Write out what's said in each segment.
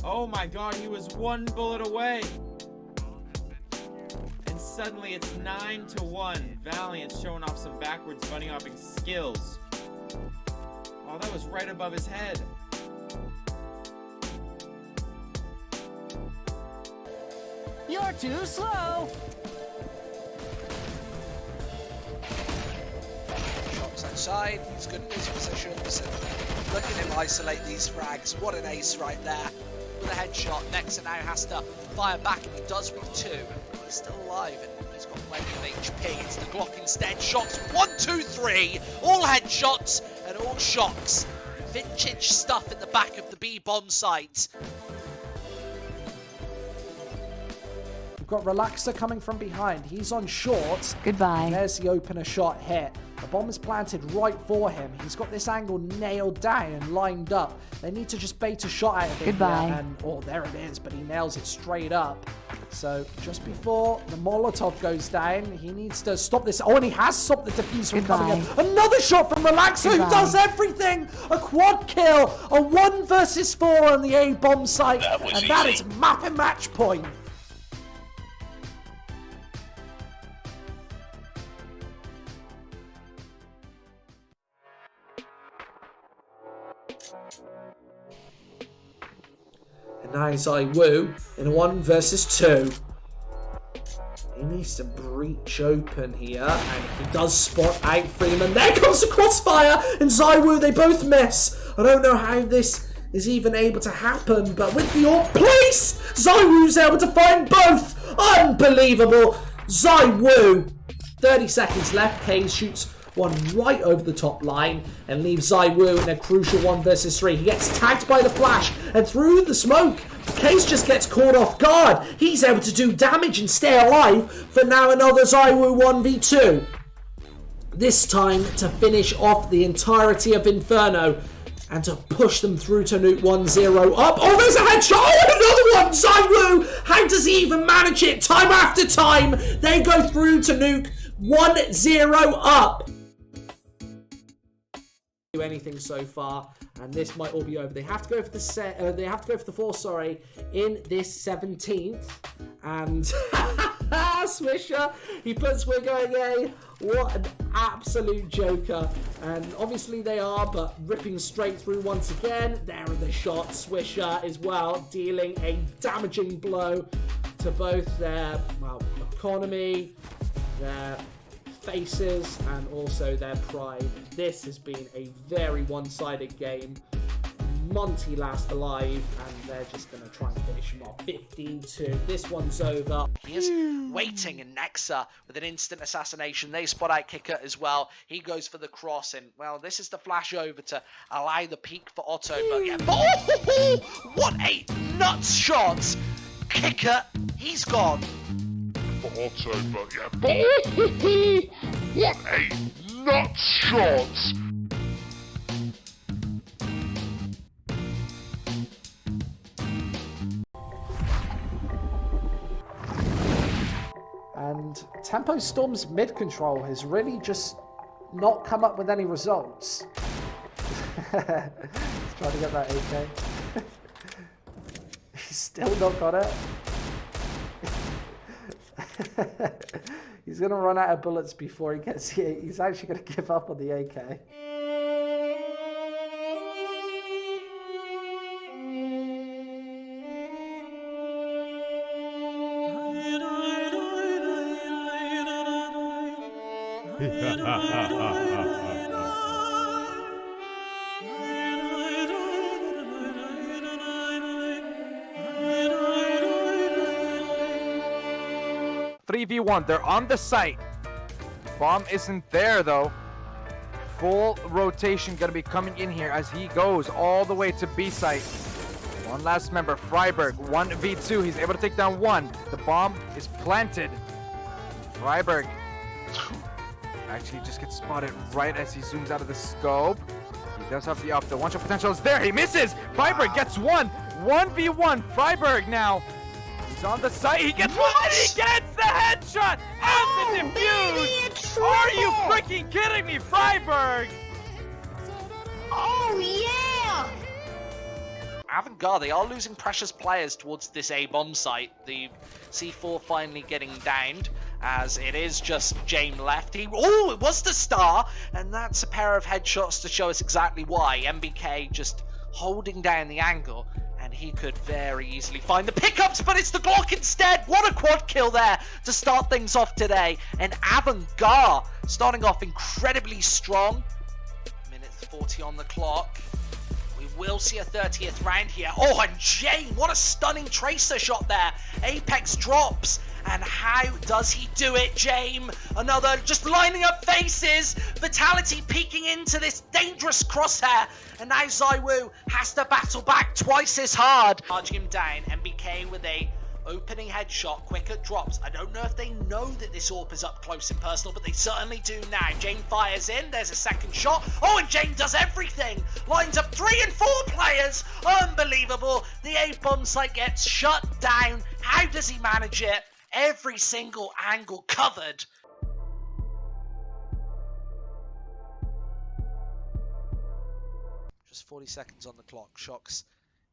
Oh my god, he was one bullet away. And suddenly it's 9-1. Valiant showing off some backwards bunny hopping skills. Oh, that was right above his head. You're too slow. Shots outside, he's good in his positions. Look at him isolate these frags. What an ace right there. With a headshot, Nexa now has to fire back, and he does with 2. He's still alive, and he's got plenty of HP. It's the Glock instead. Shots 1, 2, 3. All headshots and all shots. Vintage stuff in the back of the B-bomb site. We've got Relaxer coming from behind. He's on short. Goodbye. There's the opener shot hit. The bomb is planted right for him. He's got this angle nailed down and lined up. They need to just bait a shot out of it. Goodbye. And, oh, there it is, but he nails it straight up. So just before the Molotov goes down, he needs to stop this. Oh, and he has stopped the defuse from coming in. Another shot from Relaxer, who does everything. A quad kill, a 1 versus 4 on the A-bomb site. And that is map and match point. And now Zaiwu in a 1 versus 2. He needs to breach open here, and he does spot out Freeman. There comes the crossfire, and Zaiwu, they both miss. I don't know how this is even able to happen, but with the off place, Zaiwu's able to find both. Unbelievable. Zaiwu, 30 seconds left. Hayes shoots one right over the top line and leaves Zaiwu in a crucial 1 versus 3. He gets tagged by the flash, and through the smoke, Case just gets caught off guard. He's able to do damage and stay alive for now another Zaiwu 1v2. This time to finish off the entirety of Inferno and to push them through to Nuke 1-0 up. Oh, there's a headshot. Oh, another one. Zaiwu, how does he even manage it? Time after time, they go through to Nuke 1-0 up. Do anything so far, and this might all be over. They have to go for the they have to go for the 4, sorry, in this 17th. And Swisher, he puts we're going A. What an absolute joker. And obviously they are, but ripping straight through once again. There are the shots. Swisher as well, dealing a damaging blow to both their economy, their faces, and also their pride. This has been a very one-sided game. Monty last alive, and they're just going to try and finish him off. 15-2. This one's over. He is waiting, and Nexa with an instant assassination. They spot out Kicker as well. He goes for the cross, and well, this is the flash over to allow the peak for Otto. But yeah, what a nuts shot! Kicker, he's gone. For Otto, but yeah, what a nuts shot! And Tempo Storm's mid control has really just not come up with any results. He's trying to get that AK. He's still not got it. He's going to run out of bullets before he gets here. He's actually going to give up on the AK. v1, they're on the site. Bomb isn't there though. Full rotation gonna be coming in here as he goes all the way to B site. One last member, Freiberg, 1v2. He's able to take down one. The bomb is planted. Freiberg actually just gets spotted right as he zooms out of the scope. He does have the up. The one-shot potential is there. He misses. Freiberg gets one. 1v1. Freiberg now. He's on the site. He gets one. And he gets the headshot and the defuse. Are you freaking kidding me, Freiberg? Oh, yeah! Avant-Garde, they are losing precious players towards this A bomb site. The C4 finally getting downed, as it is just James left. It was the star, and that's a pair of headshots to show us exactly why. MBK just holding down the angle, and he could very easily find the pickups, but it's the Glock instead. What a quad kill there to start things off today. And Avant-Garde starting off incredibly strong. Minute 40 on the clock. We will see a 30th round here. Oh, and Jane, what a stunning tracer shot there. Apex drops. And how does he do it, James? Another just lining up faces. Vitality peeking into this dangerous crosshair. And now Zaiwu has to battle back twice as hard. Charging him down. MBK with a opening headshot, quicker drops. I don't know if they know that this AWP is up close and personal, but they certainly do now. Jane fires in, there's a second shot. Oh, and Jane does everything. Lines up 3 and 4 players. Unbelievable. The A bomb site gets shut down. How does he manage it? Every single angle covered. Just 40 seconds on the clock. Shox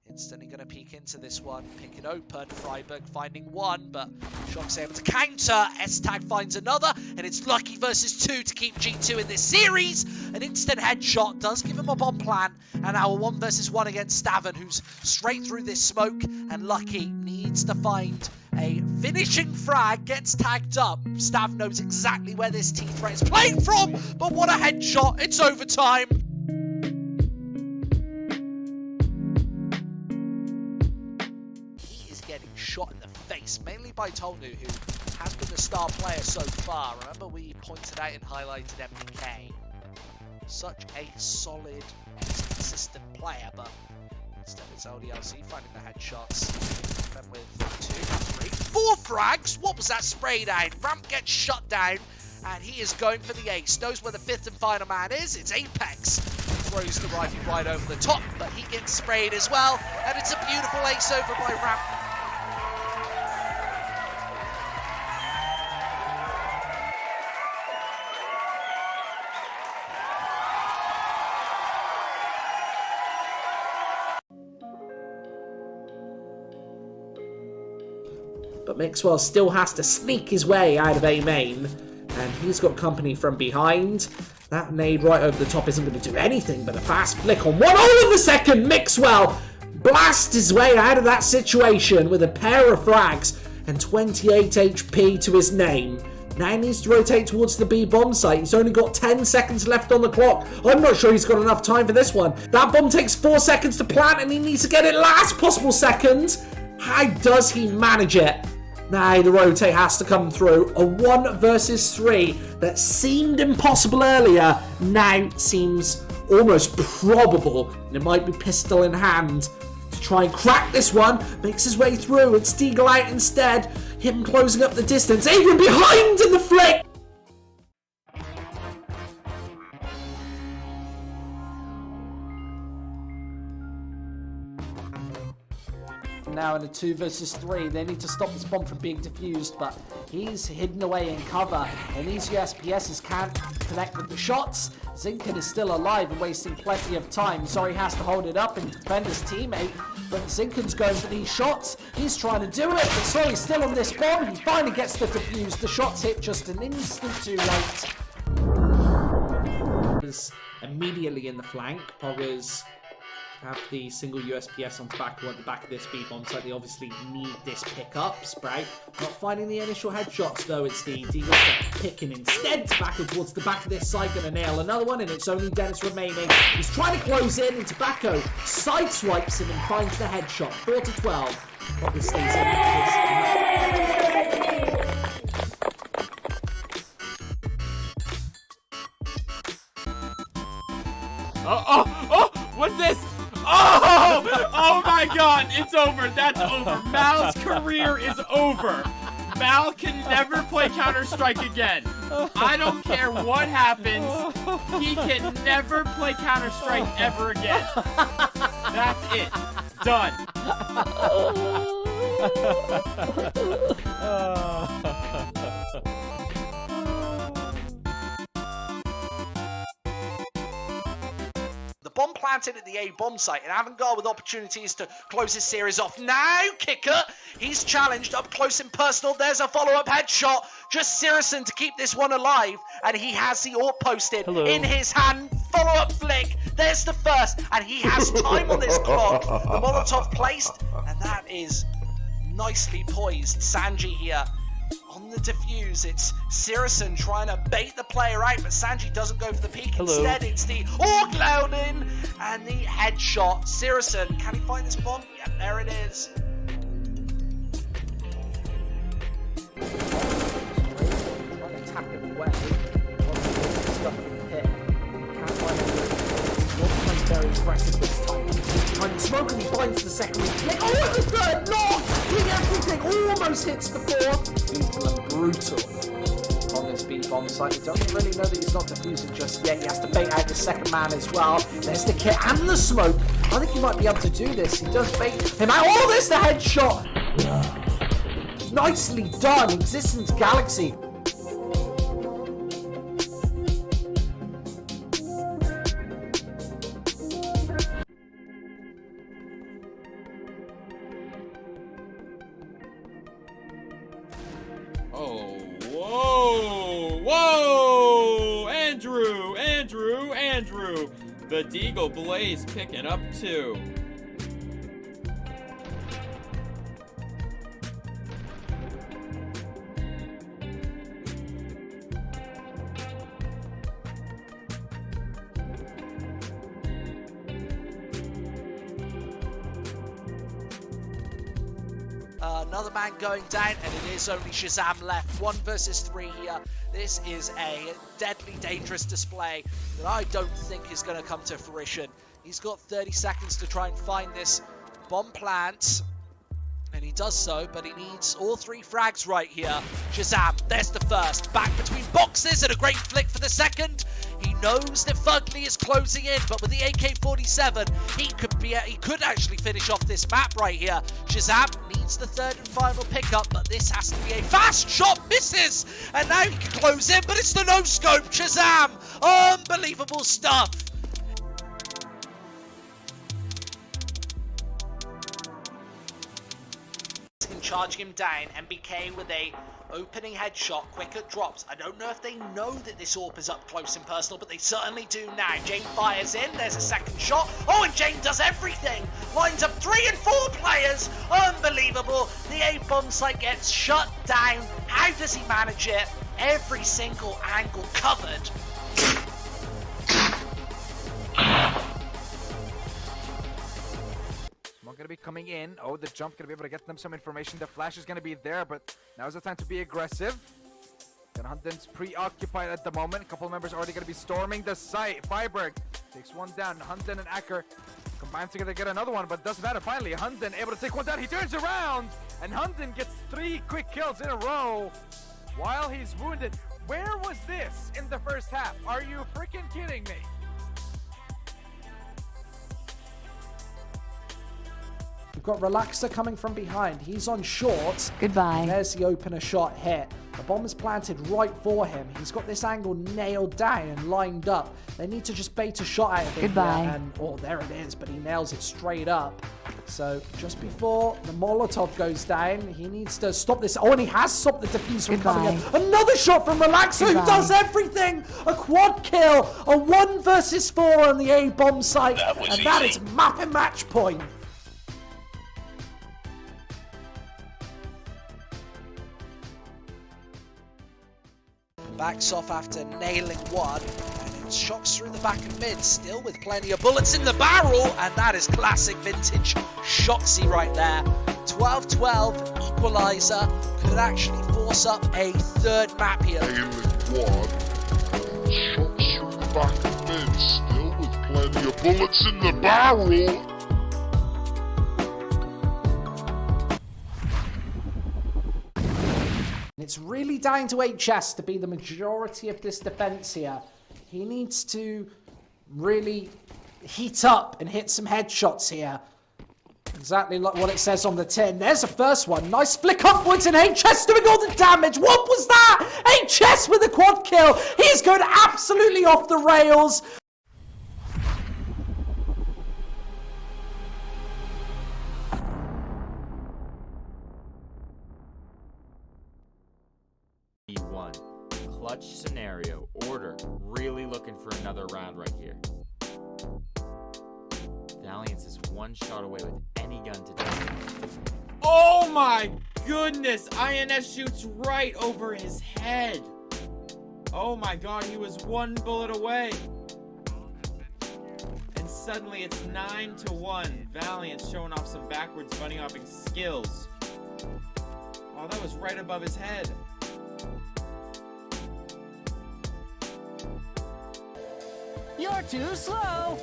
instantly going to peek into this one, pick it open. Freiburg finding one, but Shock's able to counter. S-Tag finds another, and it's Lucky versus 2 to keep G2 in this series. An instant headshot does give him a bomb plan, and now a 1 versus 1 against Stavin, who's straight through this smoke, and Lucky needs to find a finishing frag, gets tagged up. Stav knows exactly where this T-Threat is playing from, but what a headshot. It's overtime. Getting shot in the face, mainly by Tolnu, who has been the star player so far. Remember, we pointed out and highlighted MDK. Such a solid, consistent player, but instead it's LDLC finding the headshots. Then with 2, 3, 4 frags. What was that spray down? Ramp gets shut down, and he is going for the ace. Knows where the 5th and final man is. It's Apex. Throws the rifle right over the top, but he gets sprayed as well, and it's a beautiful ace over by Ramp. But Mixwell still has to sneak his way out of A main, and he's got company from behind. That nade right over the top isn't going to do anything but a fast flick on 1 in the second. Mixwell blasts his way out of that situation with a pair of frags and 28 HP to his name. Now he needs to rotate towards the B bomb site. He's only got 10 seconds left on the clock. I'm not sure he's got enough time for this one. That bomb takes 4 seconds to plant, and he needs to get it last possible second. How does he manage it? Now the rotate has to come through. A 1 versus 3 that seemed impossible earlier now seems almost probable. And it might be pistol in hand to try and crack this one. Makes his way through. It's Deagle out instead. Him closing up the distance. Adrian behind in the flick. Now in a 2 versus 3, they need to stop this bomb from being defused, but he's hidden away in cover, and these USPSs can't connect with the shots. Zinken is still alive and wasting plenty of time, so he has to hold it up and defend his teammate, but Zinken's going for these shots. He's trying to do it, but so he's still on this bomb. He finally gets the defuse. The shots hit just an instant too late. Was immediately in the flank. Poggers have the single USPS on tobacco at the back of this B bomb, so they obviously need this pickup. Sprout not finding the initial headshots though. It's the Deagle picking instead. Tobacco towards the back of this site, gonna nail another one, and it's only Dennis remaining. He's trying to close in, and Tobacco sideswipes him and finds the headshot. 4-12. Poggers stays Oh, what's this? Oh my god, it's over. That's over. Mal's career is over. Mal can never play Counter-Strike again. I don't care what happens. He can never play Counter-Strike ever again. That's it. Done. The bomb plan planted at the A bomb site, and Avangard with opportunities to close his series off. Now, Kicker, he's challenged up close and personal. There's a follow-up headshot. Just Sirison to keep this one alive, and he has the AWP posted in his hand. Follow-up flick. There's the first, and he has time on this clock. The Molotov placed, and that is nicely poised. Sanji here on the defuse. It's Sirison trying to bait the player out, but Sanji doesn't go for the peak. Instead, it's the AWP loading and the headshot. Sirison, can he find this bomb? Yeah, there it is. Trying to tap him away. Stuck in the pit. Can't find it. Not playing very aggressive this time. Trying to smoke and he finds the second click. Oh, and the third! Not! Hitting everything! Almost hits the fourth. Lethal and brutal on this B bomb site. He doesn't really know that he's not defusing just yet. He has to bait out the second man as well. There's the kit and the smoke. I think he might be able to do this. He does bait him out. Oh, there's the headshot! Nicely done, Existence Galaxy. Oh, whoa, whoa! Andrew! The Deagle Blaze picking up 2. Another man going down, and it is only Shazam left. 1 versus 3 here. This is a deadly dangerous display that I don't think is going to come to fruition. He's got 30 seconds to try and find this bomb plant, and he does so, but he needs all 3 frags right here. Shazam, there's the first. Back between boxes, and a great flick for the second. He knows that Fugly is closing in, but with the AK-47, he could actually finish off this map right here. Shazam needs the third and final pickup, but this has to be a fast shot. Misses, and now he can close in, but it's the no-scope. Shazam, unbelievable stuff. Charging him down, MBK with a opening headshot, quicker drops. I don't know if they know that this AWP is up close and personal, but they certainly do now. Jane fires in, there's a second shot. Oh, and Jane does everything. Lines up 3 and 4 players. Unbelievable. The A bomb site gets shut down. How does he manage it? Every single angle covered. Going to be coming in. Oh, the jump going to be able to get them some information. The flash is going to be there, but now's the time to be aggressive. And Hunden's preoccupied at the moment. A couple of members already going to be storming the site. Freiberg takes one down. Hunden and Acker combine together to get another one, but it doesn't matter. Finally, Hunden able to take one down. He turns around, and Hunden gets 3 quick kills in a row while he's wounded. Where was this in the first half? Are you freaking kidding me? We've got Relaxer coming from behind. He's on short. Goodbye. There's the opener shot hit. The bomb is planted right for him. He's got this angle nailed down and lined up. They need to just bait a shot out of him. Goodbye. Here, and oh, there it is, but he nails it straight up. So just before the Molotov goes down, he needs to stop this. Oh, and he has stopped the defuse from coming in. Another shot from Relaxer, who does everything. A quad kill, a 1 versus 4 on the A bomb site, and that is map and match point. Backs off after nailing one, and it shocks through the back and mid, still with plenty of bullets in the barrel, and that is classic vintage Shoxy right there. 12-12 equalizer, could it actually force up a third map here? Nailing one, shocks through the back and mid, still with plenty of bullets in the barrel. It's really down to HS to be the majority of this defense here. He needs to really heat up and hit some headshots here. Exactly like what it says on the tin. There's the first one. Nice flick upwards, and HS doing all the damage. What was that? HS with a quad kill. He's going absolutely off the rails. 1. Clutch scenario. Order. Really looking for another round right here. Valiance is one shot away with any gun to do. Oh my goodness! INS shoots right over his head. Oh my god, he was one bullet away. And suddenly it's 9-1. Valiant showing off some backwards bunny hopping skills. Oh, that was right above his head. You're too slow.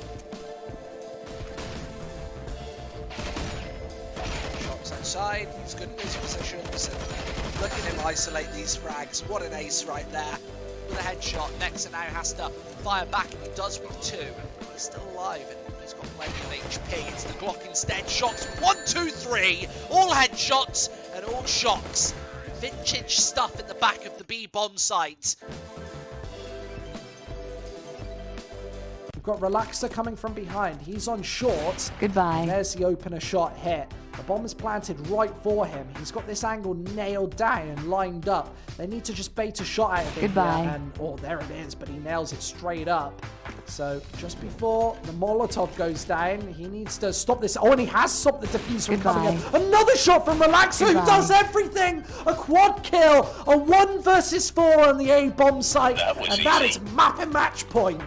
Shots outside, he's good in his positions. And look at him isolate these frags. What an ace right there. With a headshot, Nexa now has to fire back, and he does with 2. He's still alive, and he's got plenty of HP. It's the Glock instead. Shots 1, 2, 3. All headshots and all shocks. Vintage stuff in the back of the B bomb site. We've got Relaxer coming from behind. He's on short. Goodbye. There's the opener shot hit. The bomb is planted right for him. He's got this angle nailed down and lined up. They need to just bait a shot out of it. Goodbye. And, oh, there it is, but he nails it straight up. So just before the Molotov goes down, he needs to stop this. Oh, and he has stopped the defuse from coming in. Another shot from Relaxer, who does everything. A quad kill, a 1 versus 4 on the A bomb site. And that is map and match point.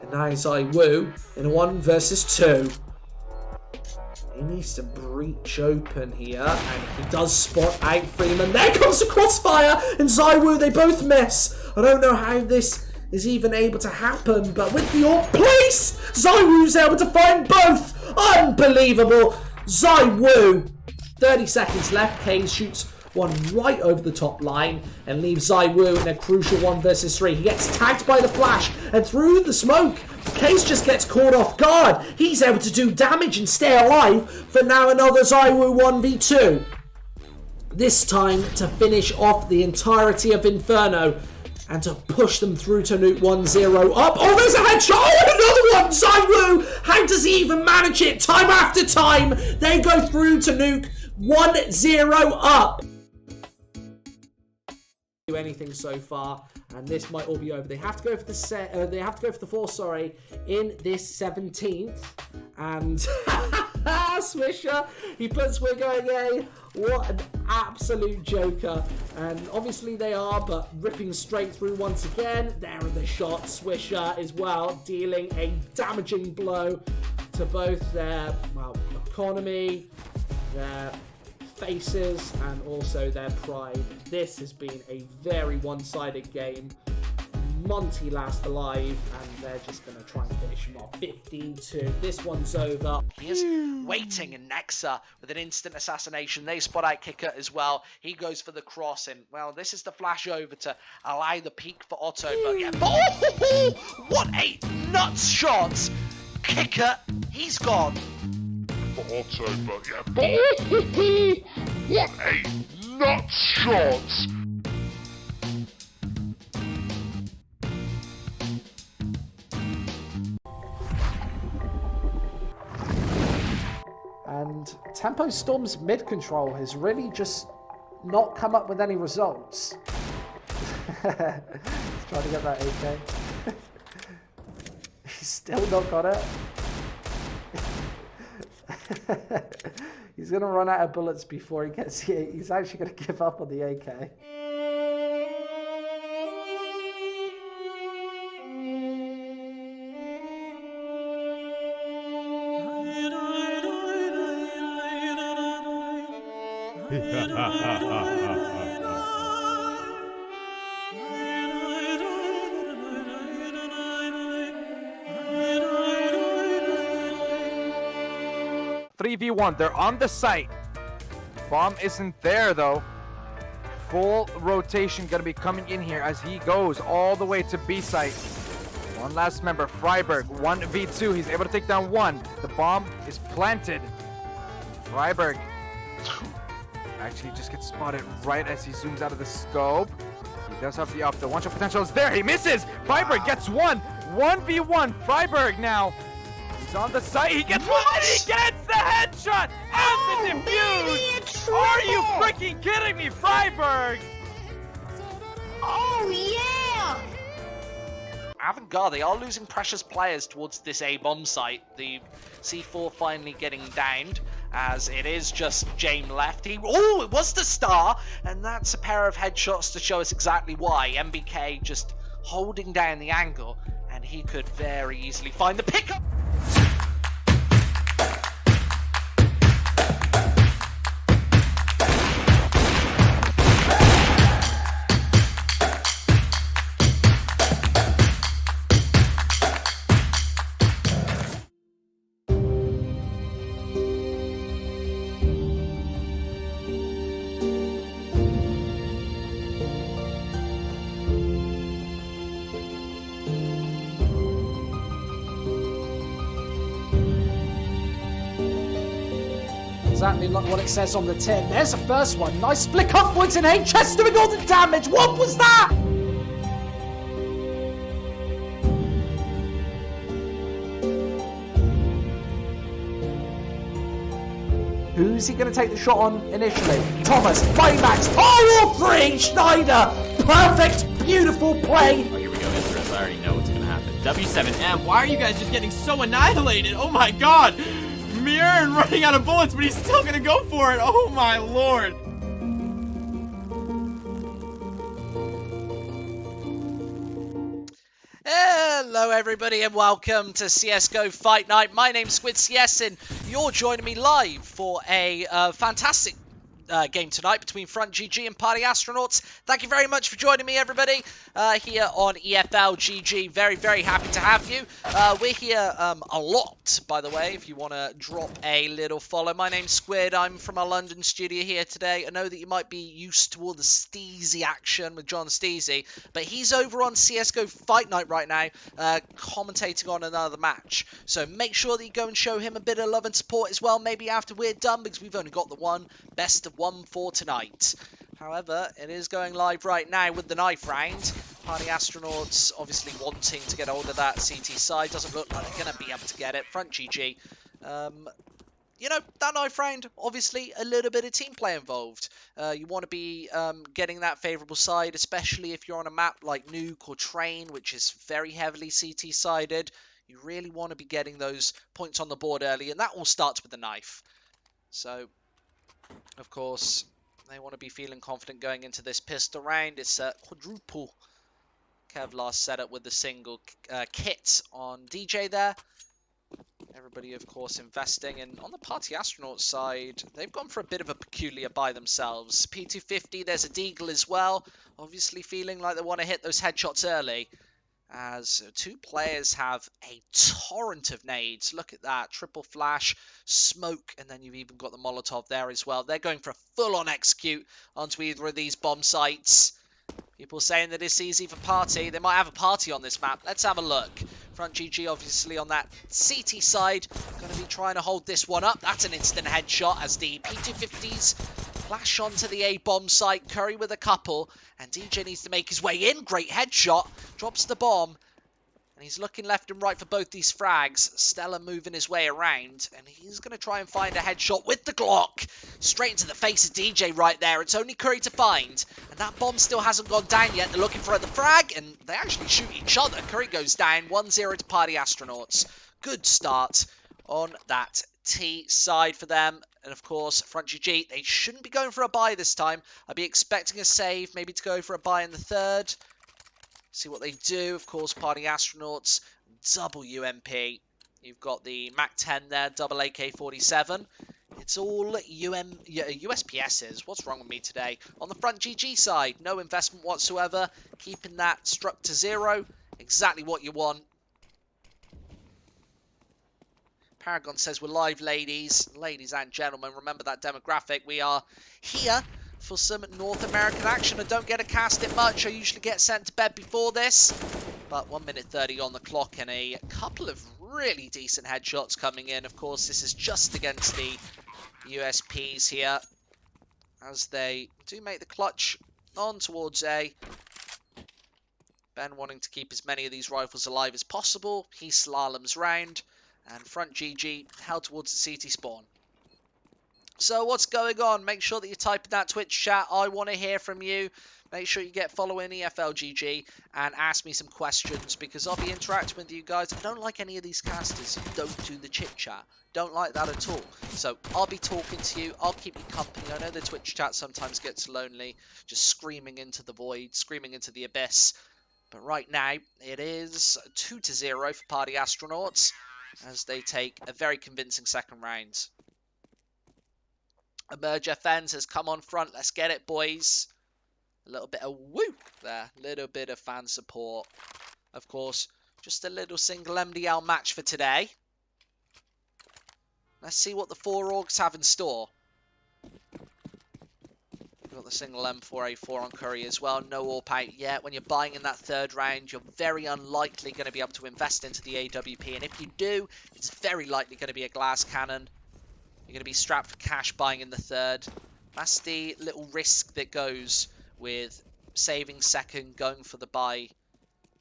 And now ZywOo in a 1 versus 2. He needs to breach open here, and he does spot out Freeman. There comes the crossfire, and ZywOo, they both miss. I don't know how this is even able to happen, but with the AWP place, ZywOo's able to find both. Unbelievable. ZywOo, 30 seconds left. Hayes shoots one right over the top line and leaves ZywOo in a crucial 1 versus 3. He gets tagged by the flash, and through the smoke, Case just gets caught off guard. He's able to do damage and stay alive for now another ZywOo 1v2. This time to finish off the entirety of Inferno and to push them through to nuke 1-0 up. Oh, there's a headshot. Oh, another one. ZywOo, how does he even manage it time after time? They go through to nuke 1-0 up. Do anything so far, and this might all be over. They have to go for the they have to go for the 4, sorry, in this 17th. And Swisher, he puts we're going A. What an absolute joker. And obviously they are, but ripping straight through once again. There are the shots. Swisher as well, dealing a damaging blow to both their, well, economy, their faces, and also their pride. This has been a very one-sided game. Monty last alive, and they're just going to try and finish him off. 15-2. This one's over. He is waiting in Nexa with an instant assassination. They spot out Kicker as well. He goes for the cross, and well, this is the flash over to allow the peak for Otto. But yeah, what a nuts shot! Kicker, he's gone. For Otto, but yeah, what a nut shot! And Tempo Storm's mid-control has really just not come up with any results. He's trying to get that AK. He's still not got it. He's going to run out of bullets before he gets here. He's actually going to give up on the AK. v1, they're on the site. Bomb isn't there though. Full rotation gonna be coming in here as he goes all the way to B site. One last member, Freiberg, 1v2. He's able to take down one. The bomb is planted. Freiberg actually just gets spotted right as he zooms out of the scope. He He does have the up. The one-shot potential is there. He misses. Freiburg gets one. 1v1. Freiburg now. He's on the site. He gets one. And he gets the headshot and the defuse. Are you freaking kidding me, Freiburg? Oh yeah! Avantgarde, they are losing precious players towards this A-bomb site. The C4 finally getting downed, as it is just James left. Oh, it was the star, and that's a pair of headshots to show us exactly why. MBK just holding down the angle, and he could very easily find the pickup. Exactly like what it says on the tin. There's the first one. Nice flick upwards and HS doing all the damage. What was that? Who's he going to take the shot on initially? Thomas, Baymax, all three, Schneider. Perfect, beautiful play. Oh, here we go, Israel. I already know what's gonna happen. W7M, why are you guys just getting so annihilated? Oh my god! Mirren running out of bullets, but he's still gonna go for it. Oh my lord. Hello everybody and welcome to CSGO Fight Night. My name's Squid CS and you're joining me live for a fantastic game tonight between Front GG and Party Astronauts. Thank you very much for joining me, everybody, here on EFL GG. Very, very happy to have you. We're here a lot, by the way, if you want to drop a little follow. My name's Squid. I'm from our London studio here today. I know that you might be used to all the Steezy action with John Steezy, but he's over on CSGO Fight Night right now, commentating on another match. So make sure that you go and show him a bit of love and support as well, maybe after we're done, because we've only got the one best of one for tonight. However, it is going live right now with the knife round. Party Astronauts obviously wanting to get hold of that CT side. Doesn't look like they're going to be able to get it. Front GG. You know, that knife round, obviously a little bit of team play involved. You want to be getting that favourable side, especially if you're on a map like Nuke or Train, which is very heavily CT sided. You really want to be getting those points on the board early, and that all starts with the knife. So, of course, they want to be feeling confident going into this pistol round. It's a quadruple Kevlar setup with the single kit on DJ there. Everybody, of course, investing. And on the Party Astronaut side, they've gone for a bit of a peculiar buy themselves. P250, there's a Deagle as well. Obviously feeling like they want to hit those headshots early, as two players have a torrent of nades. Look at that. Triple flash, smoke, and then you've even got the Molotov there as well. They're going for a full-on execute onto either of these bomb sites. People saying that it's easy for Party. They might have a party on this map. Let's have a look. Front GG obviously on that CT side. Going to be trying to hold this one up. That's an instant headshot as the P250s flash onto the A-bomb site. Curry with a couple. And DJ needs to make his way in. Great headshot. Drops the bomb. And he's looking left and right for both these frags. Stella moving his way around. And he's going to try and find a headshot with the Glock. Straight into the face of DJ right there. It's only Curry to find. And that bomb still hasn't gone down yet. They're looking for the frag. And they actually shoot each other. Curry goes down. 1-0 to Party Astronauts. Good start on that T side for them. And of course, Front GG, they shouldn't be going for a buy this time. I'd be expecting a save, maybe to go for a buy in the third. See what they do. Of course, Party Astronauts, double UMP. You've got the MAC-10 there, double AK-47. It's all USPSs. What's wrong with me today? On the Front GG side, no investment whatsoever. Keeping that struck to 0. Exactly what you want. Paragon says we're live, ladies and gentlemen. Remember that demographic. We are here for some North American action. I don't get to cast it much. I usually get sent to bed before this. But 1 minute 30 on the clock and a couple of really decent headshots coming in. Of course, this is just against the USPs here, as they do make the clutch on towards A. Ben wanting to keep as many of these rifles alive as possible. He slaloms round, and front GG held towards the CT spawn. So what's going on? Make sure that you type in that Twitch chat. I want to hear from you. Make sure you get following EFLGG and ask me some questions, because I'll be interacting with you guys. I don't like any of these casters who don't do the chit chat. Don't like that at all. So I'll be talking to you. I'll keep you company. I know the Twitch chat sometimes gets lonely, just screaming into the void, screaming into the abyss. But right now, it is 2-0 for Party Astronauts as they take a very convincing second round. Emerge FNs has come on front. Let's get it, boys. A little bit of woo there. A little bit of fan support. Of course, just a little single MDL match for today. Let's see what the 4 orgs have in store. Got the single M4A4 on Curry as well. No AWP out yet. When you're buying in that third round, you're very unlikely going to be able to invest into the AWP. And if you do, it's very likely going to be a glass cannon. You're going to be strapped for cash buying in the third. That's the little risk that goes with saving second, going for the buy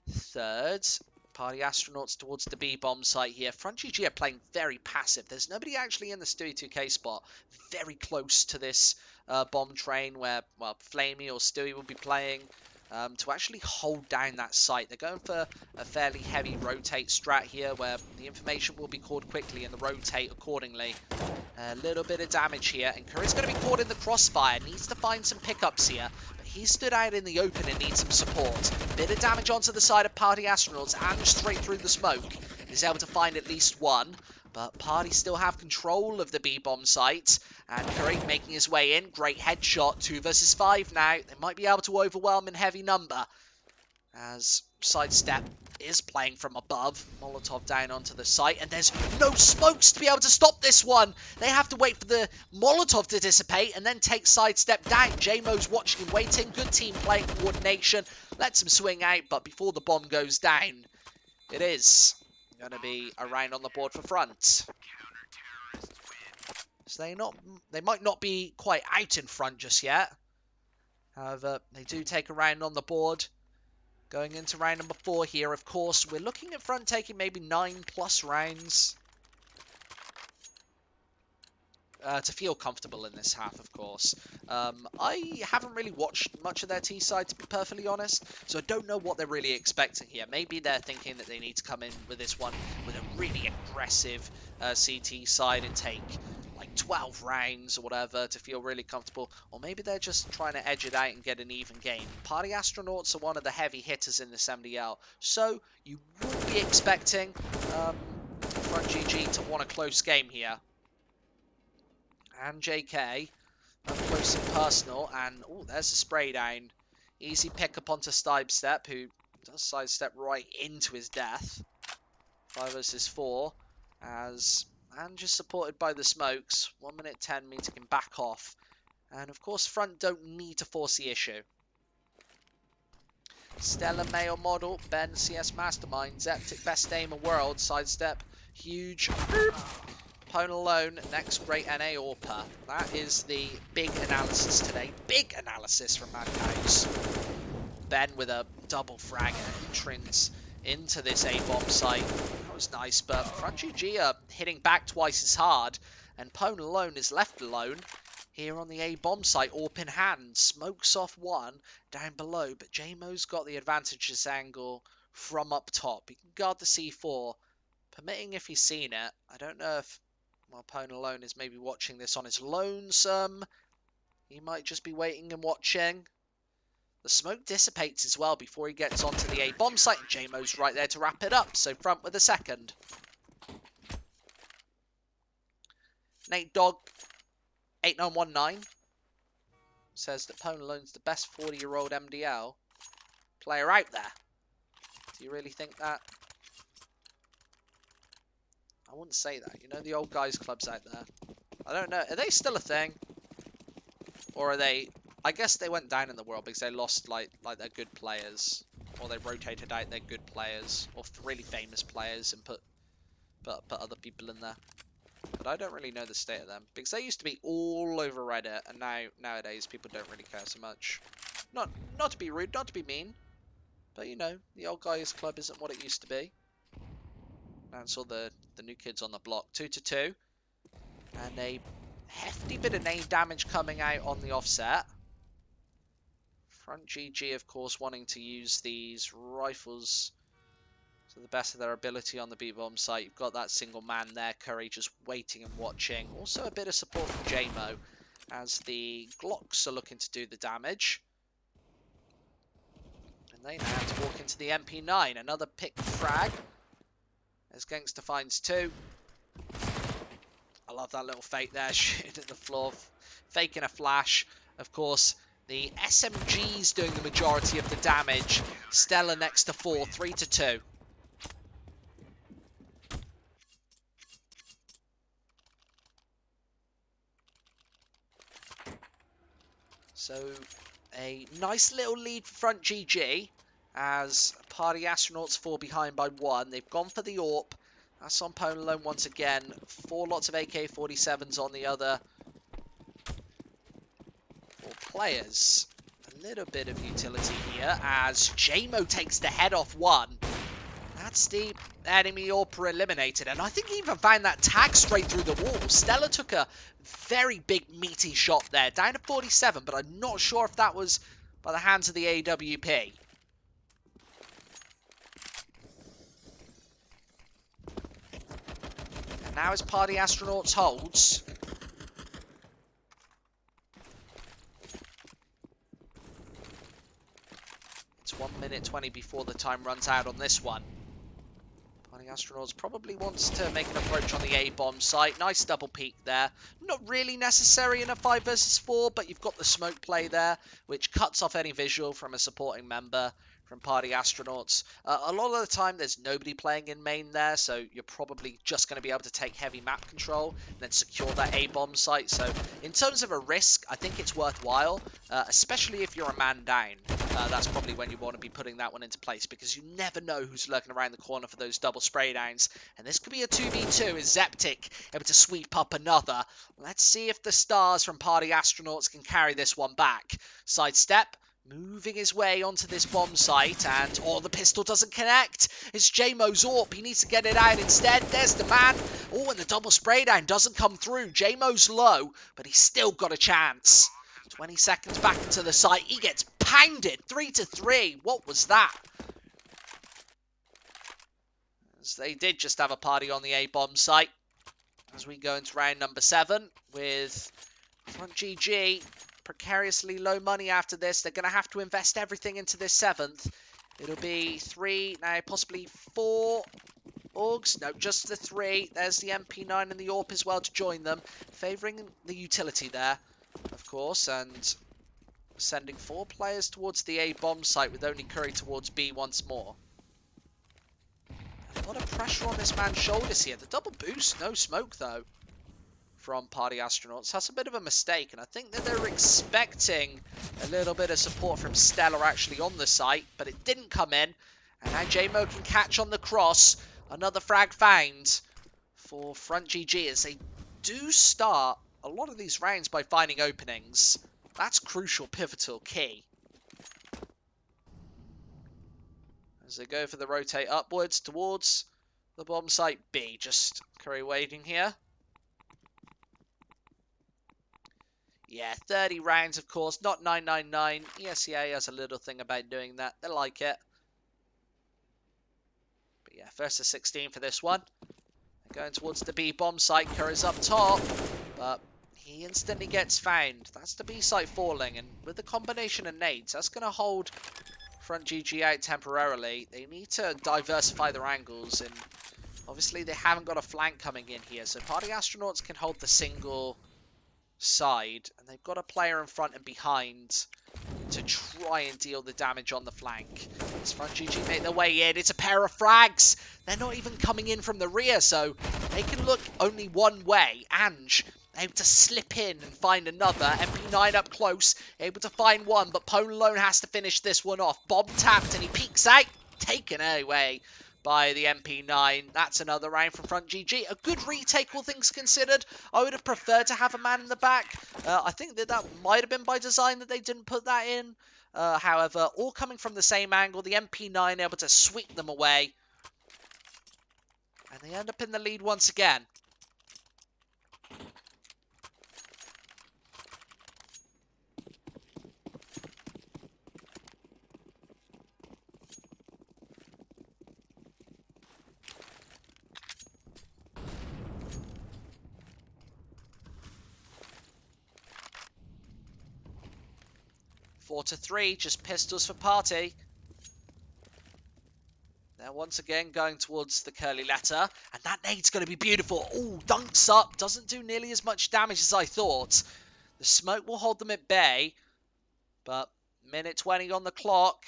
third. Party Astronauts towards the B-bomb site here. Front GG are playing very passive. There's nobody actually in the Stewie 2K spot. Very close to this bomb train where, well, Flamey or Stewie will be playing to actually hold down that site. They're going for a fairly heavy rotate strat here where the information will be called quickly and the rotate accordingly. A little bit of damage here, and Curry's going to be caught in the crossfire. Needs to find some pickups here, but he stood out in the open and needs some support. Bit of damage onto the side of Party Astronauts and straight through the smoke. He's able to find at least one, but Party still have control of the B-bomb site, and Curry making his way in. Great headshot, 2 versus 5 now. They might be able to overwhelm in heavy number, as Sidestep is playing from above. Molotov down onto the site, and there's no smokes to be able to stop this one. They have to wait for the Molotov to dissipate and then take Sidestep down. JMO's watching and waiting. Good team playing coordination. Lets him swing out, but before the bomb goes down, it is going to be a round on the board for front. So they might not be quite out in front just yet. However, they do take a round on the board. Going into round number 4 here, of course, we're looking at front taking maybe 9+ rounds. To feel comfortable in this half, of course. I haven't really watched much of their T side, to be perfectly honest, so I don't know what they're really expecting here. Maybe they're thinking that they need to come in with this one with a really aggressive CT side and take like 12 rounds or whatever to feel really comfortable, or maybe they're just trying to edge it out and get an even game. Party Astronauts are one of the heavy hitters in this MDL, so you would be expecting front GG to want a close game here. And JK, up close and personal, and oh, there's a spray down. Easy pick up onto Sidestep, who does sidestep right into his death. 5 versus 4, and just supported by the smokes. 1 minute 10 means he can back off. And of course, front don't need to force the issue. Stellar male model, Ben, CS Mastermind, Zeptic, best aim in world, Sidestep, huge. Pwn alone, next great NA AWPer. That is the big analysis today. Big analysis from Mad Cows. Ben with a double frag entrance into this A-bomb site. That was nice, but front GG are hitting back twice as hard, and Pwn alone is left alone here on the A-bomb site, AWP in hand. Smokes off one down below, but JMO's got the advantage this angle from up top. He can guard the C4, permitting if he's seen it. I don't know if, well, Pwn alone is maybe watching this on his lonesome. He might just be waiting and watching. The smoke dissipates as well before he gets onto the A-bomb site, and JMO's right there to wrap it up, so front with a second. Nate Dog 8919 says that Pwn alone's the best 40-year-old MDL player out there. Do you really think that? I wouldn't say that. You know, the old guys clubs out there. I don't know. Are they still a thing? Or are they... I guess they went down in the world because they lost like their good players, or they rotated out their good players or really famous players and put other people in there. But I don't really know the state of them because they used to be all over Reddit, and nowadays people don't really care so much. Not to be rude, not to be mean, But, you know, the old guys club isn't what it used to be. That's all the new kids on the block. 2-2. And a hefty bit of nade damage coming out on the offset. Front GG, of course, wanting to use these rifles to the best of their ability on the B-bomb site. You've got that single man there, Curry, just waiting and watching. Also a bit of support from JMO as the Glocks are looking to do the damage. And they now have to walk into the MP9. Another pick frag as Gangster finds 2. I love that little fake there, shooting at the floor, faking a flash. Of course, the SMG's doing the majority of the damage. Stella next to 4, 3-2. So, a nice little lead for Front GG as Party Astronauts fall behind by 1. They've gone for the AWP. That's on Pone Alone once again. 4 lots of AK-47s on the other 4 players. A little bit of utility here as JMO takes the head off 1. That's the enemy AWPer eliminated. And I think he even found that tag straight through the wall. Stella took a very big meaty shot there. Down to 47, but I'm not sure if that was by the hands of the AWP. And now as Party Astronauts holds. It's 1 minute 20 before the time runs out on this one. Party Astronauts probably wants to make an approach on the A-bomb site. Nice double peek there. Not really necessary in a 5 versus 4, but you've got the smoke play there, which cuts off any visual from a supporting member from Party Astronauts. A lot of the time, there's nobody playing in main there, so you're probably just going to be able to take heavy map control and then secure that A-bomb site. So in terms of a risk, I think it's worthwhile, especially if you're a man down. That's probably when you want to be putting that one into place, because you never know who's lurking around the corner for those double spray downs. And this could be a 2v2 as Zeptic able to sweep up another. Let's see if the stars from Party Astronauts can carry this one back. Sidestep. Moving his way onto this bomb site, and the pistol doesn't connect. It's JMO's AWP. He needs to get it out instead. There's the man. And the double spray down doesn't come through. JMO's low, but he's still got a chance. 20 seconds back into the site. He gets pounded. 3-3. What was that? As they did just have a party on the A-bomb site. As we go into round number 7 with Front GG. Precariously low money after this. They're going to have to invest everything into this 7th. It'll be 3, now possibly 4 Orgs. No, just the 3. There's the MP9 and the AWP as well to join them. Favouring the utility there, of course, and sending 4 players towards the A-bomb site with only Curry towards B once more. A lot of pressure on this man's shoulders here. The double boost, no smoke though. From Party Astronauts. That's a bit of a mistake, and I think that they're expecting a little bit of support from Stella actually on the site, but it didn't come in, and now JMO can catch on the cross. Another frag found for Front GG as they do start a lot of these rounds by finding openings. That's crucial, pivotal, key. As they go for the rotate upwards towards the bomb site B. Just Curry waiting here. Yeah, 30 rounds, of course, not 999. ESEA has a little thing about doing that. They like it. But yeah, first to 16 for this one. They're going towards the B bomb site. Curry's up top, but he instantly gets found. That's the B site falling, and with the combination of nades, that's going to hold Front GG out temporarily. They need to diversify their angles, and obviously they haven't got a flank coming in here, so Party Astronauts can hold the single side, and they've got a player in front and behind to try and deal the damage on the flank. As Front GG make their way in, it's a pair of frags. They're not even coming in from the rear, so they can look only one way. Ange able to slip in and find another. MP9 up close, able to find one, but Pone Alone has to finish this one off. Bomb tapped and he peeks out, taken away by the MP9. That's another round from front GG. A good retake, all things considered. I would have preferred to have a man in the back. I think that might have been by design that they didn't put that in. However, all coming from the same angle, the MP9 able to sweep them away. And they end up in the lead once again. Four to three, just pistols for party. They're once again going towards the curly letter. And that nade's going to be beautiful. Oh, dunks up. Doesn't do nearly as much damage as I thought. The smoke will hold them at bay. But minute 20 on the clock.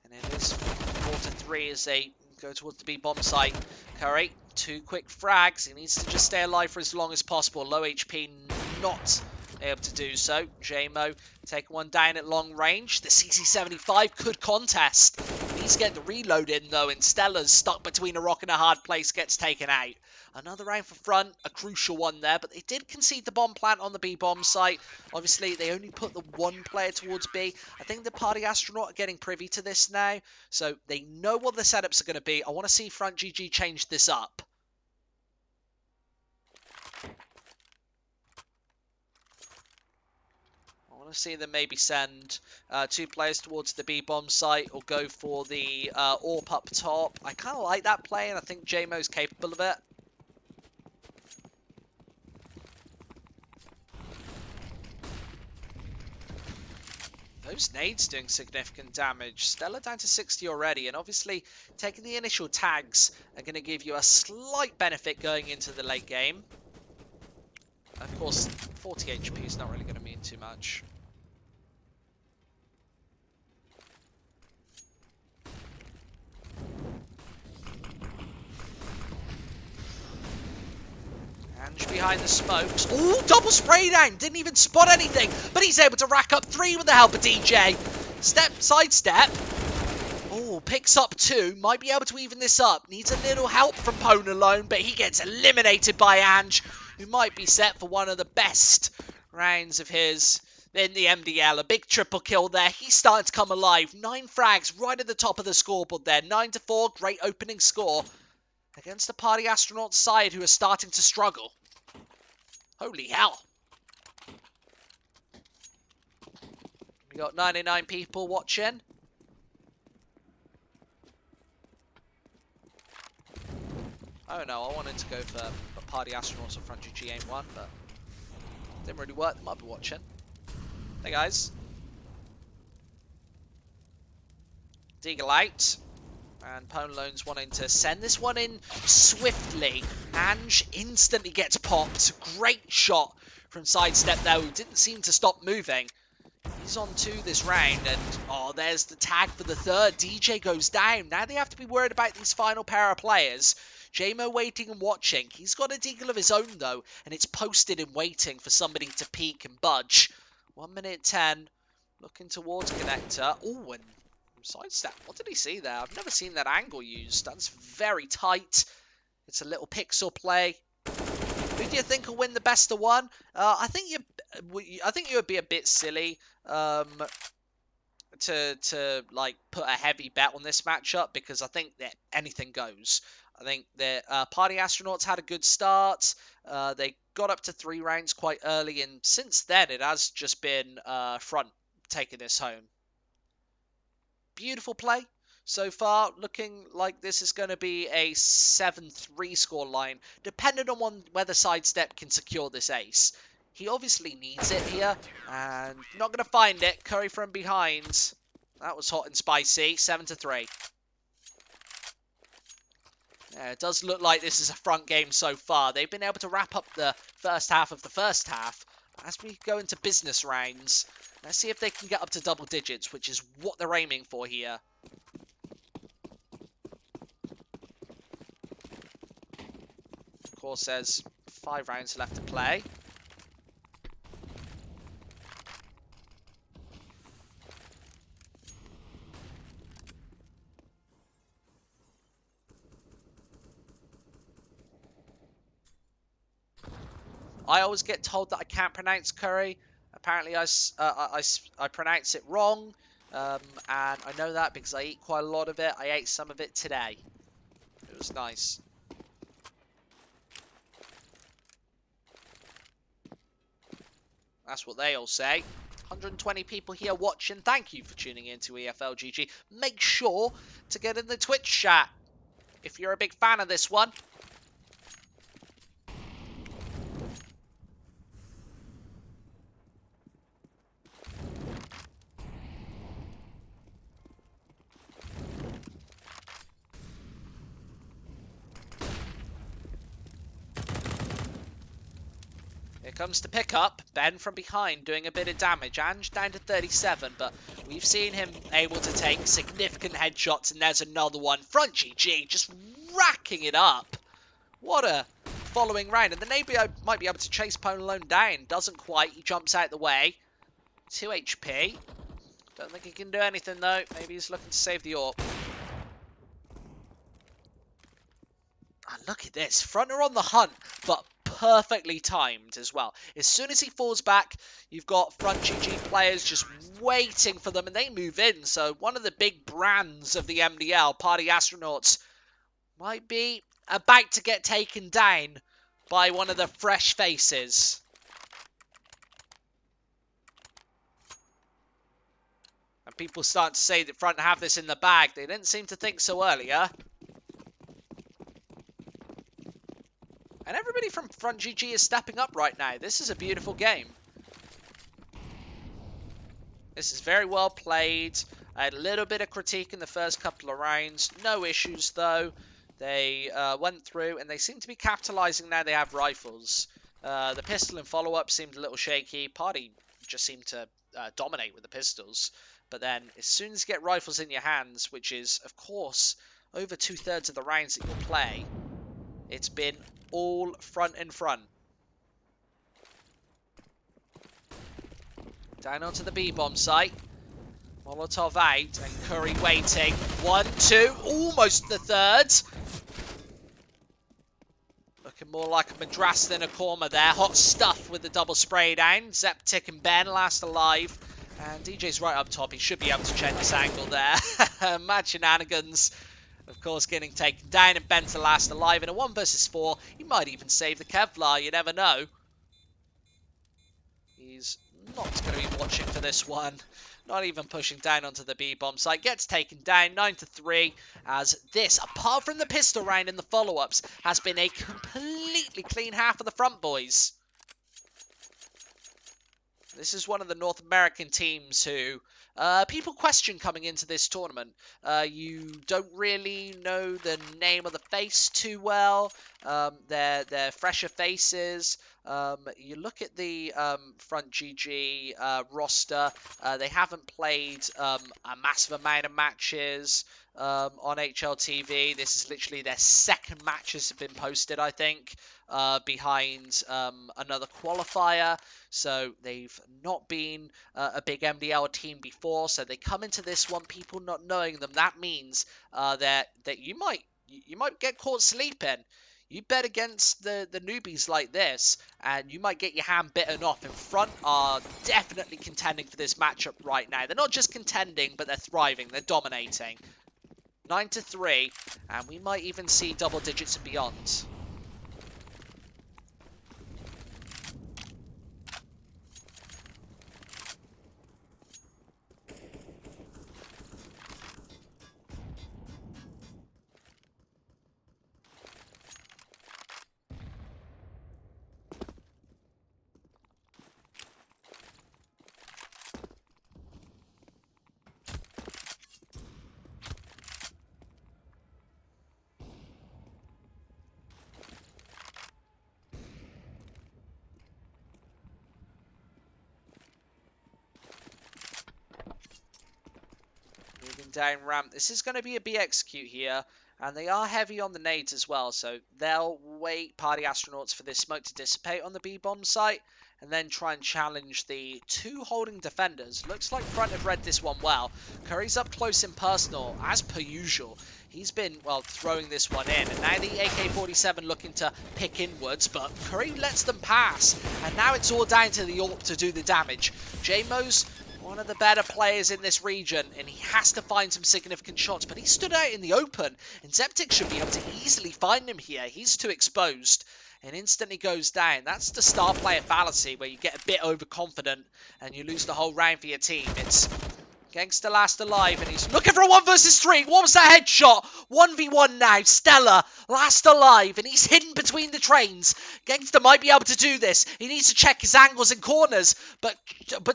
And it is 4 to 3 as they go towards the B-bomb site. Curry, 2 quick frags. He needs to just stay alive for as long as possible. Low HP, not able to do so. JMO taking one down at long range. The CC75 could contest. He needs to get the reload in though, and Stella's stuck between a rock and a hard place, gets taken out. Another round for front, a crucial one there, but they did concede the bomb plant on the B-bomb site. Obviously, they only put the one player towards B. I think the party astronaut are getting privy to this now, so they know what the setups are going to be. I want to see front GG change this up. I want to see them maybe send 2 players towards the B-bomb site or go for the AWP up top. I kind of like that play, and I think JMO's capable of it. Those nades doing significant damage. Stella down to 60 already, and obviously taking the initial tags are going to give you a slight benefit going into the late game. Of course, 40 HP is not really going to mean too much. Ange behind the smokes. Oh, double spray down. Didn't even spot anything. But he's able to rack up 3 with the help of DJ. Sidestep. Oh, picks up 2. Might be able to even this up. Needs a little help from Pone alone. But he gets eliminated by Ange, who might be set for one of the best rounds of his in the MDL. A big triple kill there. He's starting to come alive. 9 frags right at the top of the scoreboard there. 9 to 4. Great opening score against the party astronaut side, who are starting to struggle. Holy hell. We got 99 people watching. Oh no, I wanted to go for party astronauts on front GG aim 1, but didn't really work. They might be watching. Hey guys. Deagle out. And Pone Lone's wanting to send this one in swiftly. Ange instantly gets popped. Great shot from Sidestep though, who didn't seem to stop moving. He's on 2 this round, and oh, there's the tag for the 3rd. DJ goes down. Now they have to be worried about these final pair of players. JMO waiting and watching. He's got a deagle of his own though, and it's posted and waiting for somebody to peek and budge. 1 minute 10. Looking towards connector. Oh, and Sidestep. What did he see there? I've never seen that angle used. That's very tight. It's a little pixel play. Who do you think will win the best of 1? I think you would be a bit silly to like put a heavy bet on this matchup, because I think that anything goes. I think the party astronauts had a good start. They got up to 3 rounds quite early, and since then it has just been front taking this home. Beautiful play so far. Looking like this is going to be a 7-3 scoreline, depending on whether Sidestep can secure this ace. He obviously needs it here, and not going to find it. Curry from behind. That was hot and spicy. 7-3. Yeah, it does look like this is a front game so far. They've been able to wrap up the first half of the first half. As we go into business rounds, let's see if they can get up to double digits, which is what they're aiming for here. course, there's 5 rounds left to play. I always get told that I can't pronounce curry. Apparently, I pronounce it wrong, and I know that because I eat quite a lot of it. I ate some of it today. It was nice. That's what they all say. 120 people here watching. Thank you for tuning in to EFLGG. Make sure to get in the Twitch chat if you're a big fan of this one. Here comes the pickup. Ben from behind doing a bit of damage. Ange down to 37, but we've seen him able to take significant headshots, and there's another one. Front GG just racking it up. What a following round. And the neighbour might be able to chase Pone Alone down. Doesn't quite. He jumps out the way. 2 HP. Don't think he can do anything, though. Maybe he's looking to save the AWP. Oh, look at this. Fronter on the hunt, but perfectly timed as well. As soon as he falls back, you've got front GG players just waiting for them, and they move in. So one of the big brands of the MDL, Party Astronauts, might be about to get taken down by one of the fresh faces. And people start to say that front have this in the bag. They didn't seem to think so earlier. And everybody from Front GG is stepping up right now. This is a beautiful game. This is very well played. I had a little bit of critique in the first couple of rounds. No issues, though. They went through, and they seem to be capitalizing now they have rifles. The pistol and follow-up seemed a little shaky. Party just seemed to dominate with the pistols. But then, as soon as you get rifles in your hands, which is, of course, over 2/3 of the rounds that you'll play, it's been all front and front. Down onto the B-bomb site. Molotov out and Curry waiting. 1, 2, almost the third. Looking more like a Madras than a Korma there. Hot stuff with the double spray down. Zeptic and Ben last alive. And DJ's right up top. He should be able to check this angle there. Mad shenanigans. Of course, getting taken down, and Ben to last alive in a 1 versus 4. He might even save the Kevlar, you never know. He's not going to be watching for this one. Not even pushing down onto the B-bomb site. Gets taken down, 9-3, as this, apart from the pistol round in the follow-ups, has been a completely clean half of the front boys. This is one of the North American teams who people question coming into this tournament. You don't really know the name of the face too well. They're fresher faces. You look at the Front GG roster. They haven't played a massive amount of matches on HLTV. This is literally their second matches have been posted, I think, behind another qualifier. So they've not been a big MDL team before. So they come into this one, people not knowing them. That means that you might get caught sleeping. You bet against the newbies like this, and you might get your hand bitten off. In front are definitely contending for this matchup right now. They're not just contending, but they're thriving. They're dominating. 9-3, and we might even see double digits and beyond. Down ramp. This is going to be a B execute here, And they are heavy on the nades as well, so they'll wait Party Astronauts for this smoke to dissipate on the B-bomb site, and then try and challenge the two holding defenders. Looks like Front have read this one well. Curry's up close and personal, as per usual. He's been, well, throwing this one in, and now the AK-47 looking to pick inwards, but Curry lets them pass, and now it's all down to the AWP to do the damage. JMO's one of the better players in this region, and he has to find some significant shots, but he stood out in the open, and Zeptic should be able to easily find him here. He's too exposed, and instantly goes down. That's the star player fallacy, where you get a bit overconfident, and you lose the whole round for your team. It's Gangster last alive, and he's looking for a 1 versus 3. What was that headshot? 1v1 now. Stella last alive, and he's hidden between the trains. Gangster might be able to do this. He needs to check his angles and corners, but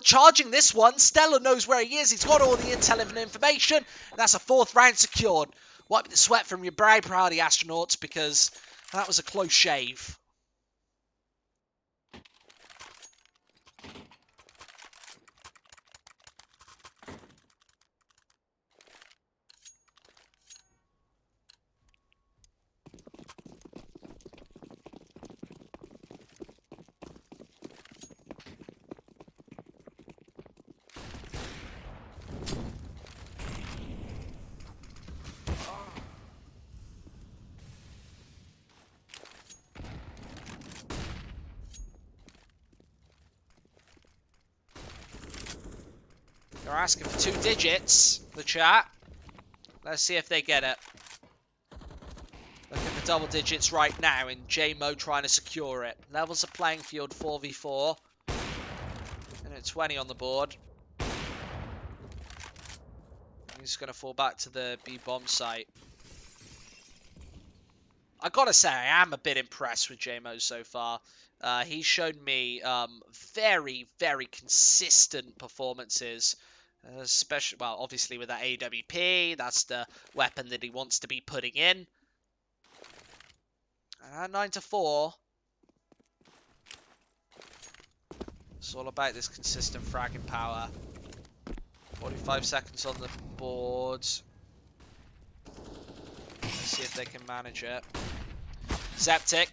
charging this one, Stella knows where he is. He's got all the intel and information, and that's a 4th round secured. Wipe the sweat from your brow, Party Astronauts, because that was a close shave. They're asking for 2 digits, the chat. Let's see if they get it. Looking for double digits right now, and JMO trying to secure it. Levels the playing field 4v4. And it's 20 on the board. He's going to fall back to the B-bomb site. I gotta say, I am a bit impressed with JMO so far. He's shown me very, very consistent performances. Especially, well, obviously with that AWP, that's the weapon that he wants to be putting in. And 9-4. It's all about this consistent fragging power. 45 seconds on the board. Let's see if they can manage it. Zeptic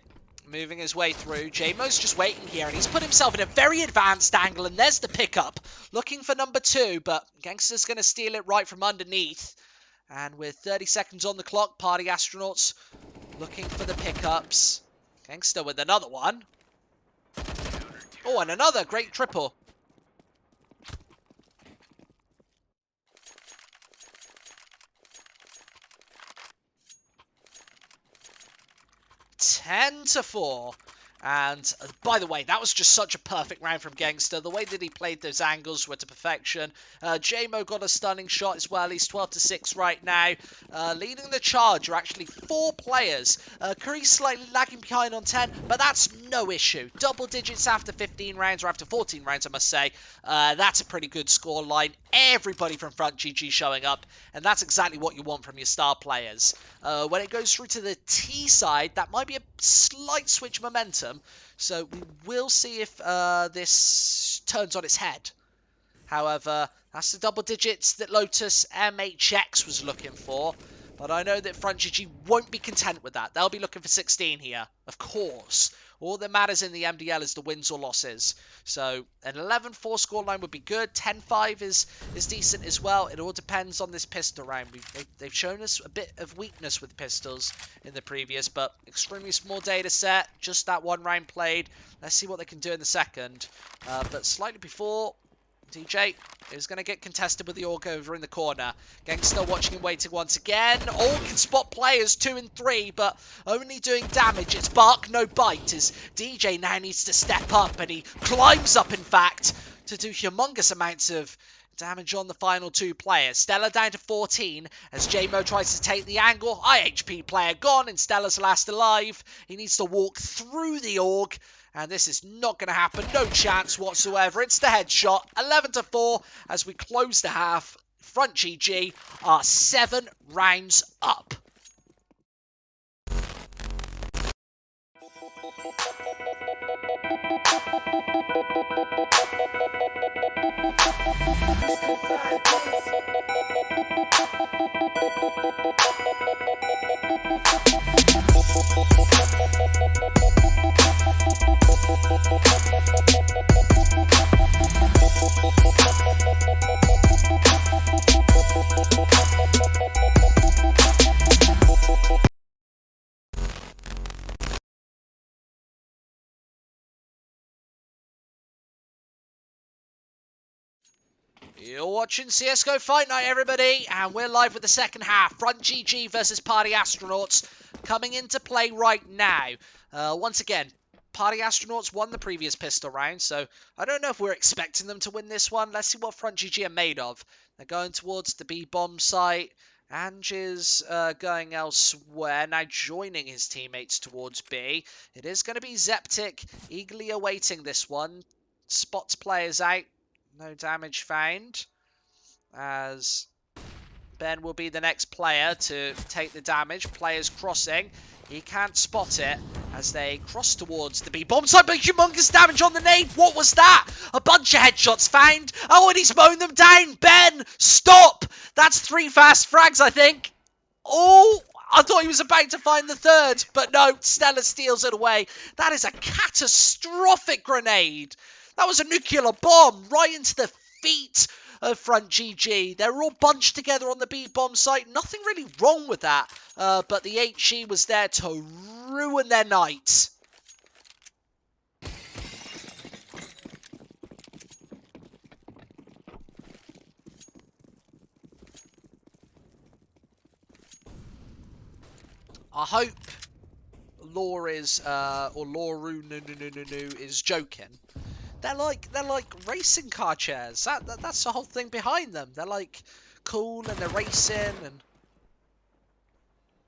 moving his way through. JMO's just waiting here, and he's put himself in a very advanced angle, and there's the pickup. Looking for number 2, but Gangster's going to steal it right from underneath. And with 30 seconds on the clock, Party Astronauts looking for the pickups. Gangster with another one. Oh, and another great triple. (10-4). And by the way, that was just such a perfect round from Gangster. The way that he played those angles were to perfection. JMO got a stunning shot as well. He's 12-6 right now. Leading the charge are actually 4 players. Curry's slightly lagging behind on 10, but that's no issue. Double digits after 15 rounds, or after 14 rounds, I must say. That's a pretty good score line. Everybody from Front GG showing up, and that's exactly what you want from your star players. When it goes through to the T side, that might be a slight switch momentum. So we will see if this turns on its head. However, that's the double digits that Lotus MHX was looking for. But I know that Front GG won't be content with that. They'll be looking for 16 here, of course. All that matters in the MDL is the wins or losses. So an 11-4 scoreline would be good. 10-5 is decent as well. It all depends on this pistol round. They've shown us a bit of weakness with pistols in the previous, but extremely small data set. Just that one round played. Let's see what they can do in the second. But slightly before, DJ is going to get contested with the AUG over in the corner. Gangster watching and waiting once again. AUG can spot players 2 and 3, but only doing damage. It's bark, no bite, as DJ now needs to step up, and he climbs up, in fact, to do humongous amounts of damage on the final 2 players. Stella down to 14 as JMO tries to take the angle. IHP player gone, and Stella's last alive. He needs to walk through the AUG. And this is not going to happen. No chance whatsoever. It's the headshot. 11-4 as we close the half. Front GG are 7 rounds up. Inside this. You're watching CSGO Fight Night, everybody, and we're live with the second half. Front GG versus Party Astronauts coming into play right now. Once again, Party Astronauts won the previous pistol round, so I don't know if we're expecting them to win this one. Let's see what Front GG are made of. They're going towards the B-bomb site. Ange is going elsewhere, now joining his teammates towards B. It is going to be Zeptic, eagerly awaiting this one. Spots players out. No damage found, as Ben will be the next player to take the damage. Players crossing. He can't spot it as they cross towards the B-bomb site, but humongous damage on the nade. What was that? A bunch of headshots found. Oh, and he's mowing them down. Ben, stop. That's 3 fast frags, I think. Oh, I thought he was about to find the third, but no, Stella steals it away. That is a catastrophic grenade. That was a nuclear bomb right into the feet of Front GG. They were all bunched together on the B-bomb site. Nothing really wrong with that, but the HE was there to ruin their night. I hope Law is, or Loru is joking. They're like racing car chairs. That's the whole thing behind them. They're like cool and they're racing and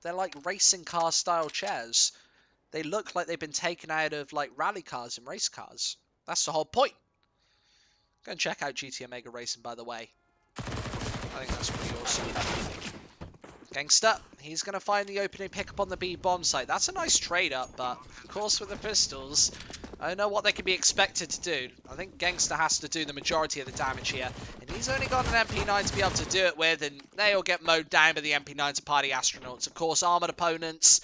they're like racing car style chairs. They look like they've been taken out of like rally cars and race cars. That's the whole point. Go and check out GT Omega Racing, by the way. I think that's pretty awesome. Gangster, he's going to find the opening pickup on the B-bomb site. That's a nice trade up, but of course with the pistols, I don't know what they can be expected to do. I think Gangster has to do the majority of the damage here. And he's only got an MP9 to be able to do it with, and they all get mowed down by the MP9s of Party Astronauts. Of course, armored opponents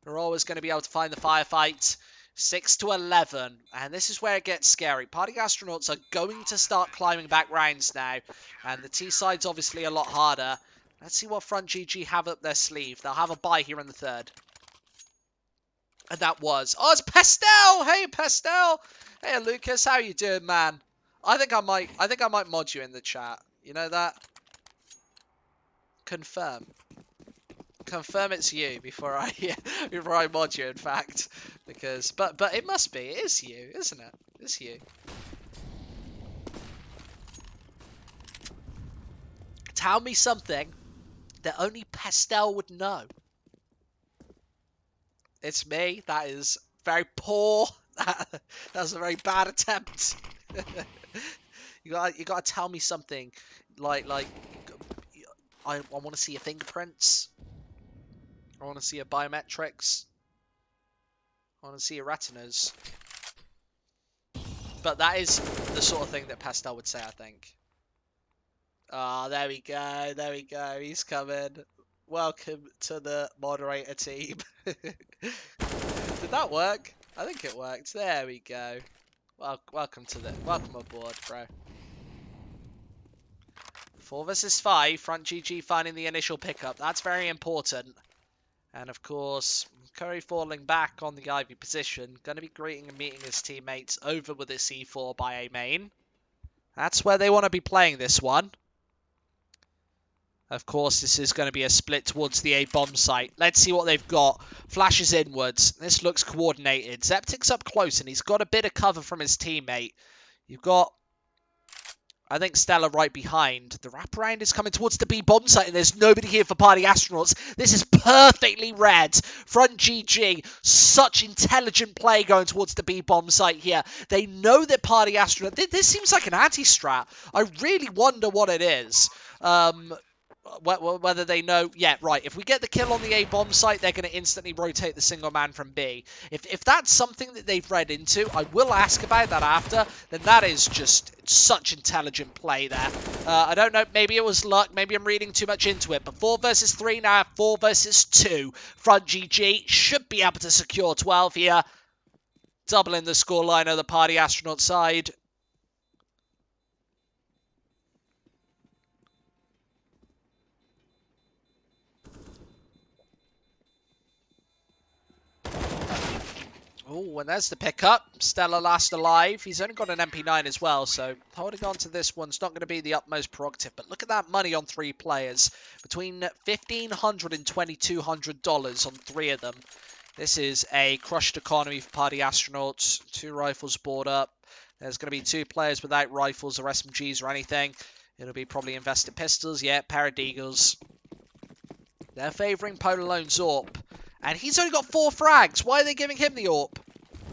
are always going to be able to find the firefight. 6-11, and this is where it gets scary. Party Astronauts are going to start climbing back rounds now, and the T-side's obviously a lot harder. Let's see what Front GG have up their sleeve. They'll have a bye here in the third. And that was... Oh, it's Pastel! Hey, Pastel! Hey, Lucas, how you doing, man? I think I might mod you in the chat. You know that? Confirm. Confirm it's you before I mod you, in fact. Because... But it must be. It is you, isn't it? It's you. Tell me something that only Pastel would know. It's me. That is very poor. That was a very bad attempt. you gotta tell me something like I want to see your fingerprints. I want to see your biometrics. I want to see your retinas. But that is the sort of thing that Pastel would say, I think. Ah, there we go. There we go. He's coming. Welcome to the moderator team. Did that work? I think it worked. There we go. Well, welcome aboard, bro. 4 versus 5. Front GG finding the initial pickup. That's very important. And of course, Curry falling back on the Ivy position. Going to be greeting and meeting his teammates over with his C4 by A main. That's where they want to be playing this one. Of course, this is going to be a split towards the A-bomb site. Let's see what they've got. Flashes inwards. This looks coordinated. Zeptic's up close, and he's got a bit of cover from his teammate. You've got, I think, Stella right behind. The wraparound is coming towards the B-bomb site, and there's nobody here for Party Astronauts. This is perfectly read. Front GG, such intelligent play going towards the B-bomb site here. They know that Party Astronauts... This seems like an anti-strat. I really wonder what it is. whether they know, yeah, right, if we get the kill on the A bomb site, they're going to instantly rotate the single man from B. If that's something that they've read into, I will ask about that after, then that is just such intelligent play there. I don't know, maybe it was luck, maybe I'm reading too much into it, but 4 versus 3 now, 4 versus 2. Front GG should be able to secure 12 here. Doubling the scoreline of the Party Astronaut side. Oh, and there's the pickup. Stella last alive. He's only got an MP9 as well, so holding on to this one's not going to be the utmost prerogative. But look at that money on 3 players. Between $1,500 and $2,200 on 3 of them. This is a crushed economy for Party Astronauts. 2 rifles bought up. There's going to be 2 players without rifles or SMGs or anything. It'll be probably invested pistols. Yeah, Paradeagles. They're favouring Polar Lone Zorp. And he's only got 4 frags. Why are they giving him the AWP?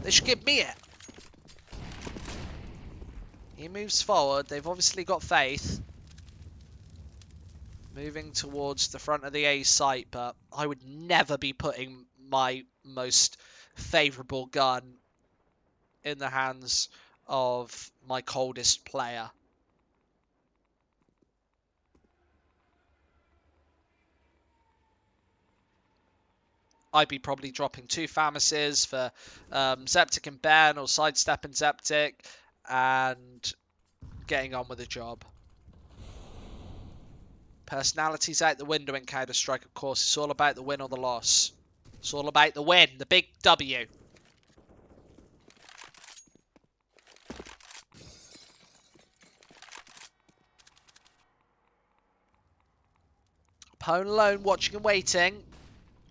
They should give me it. He moves forward. They've obviously got faith. Moving towards the front of the A site, but I would never be putting my most favourable gun in the hands of my coldest player. I'd be probably dropping 2 Famises for Zeptic and Ben, or sidestepping Zeptic and getting on with the job. Personality's out the window in Counter-Strike, of course. It's all about the win or the loss. It's all about the win, the big W. Pone alone, watching and waiting.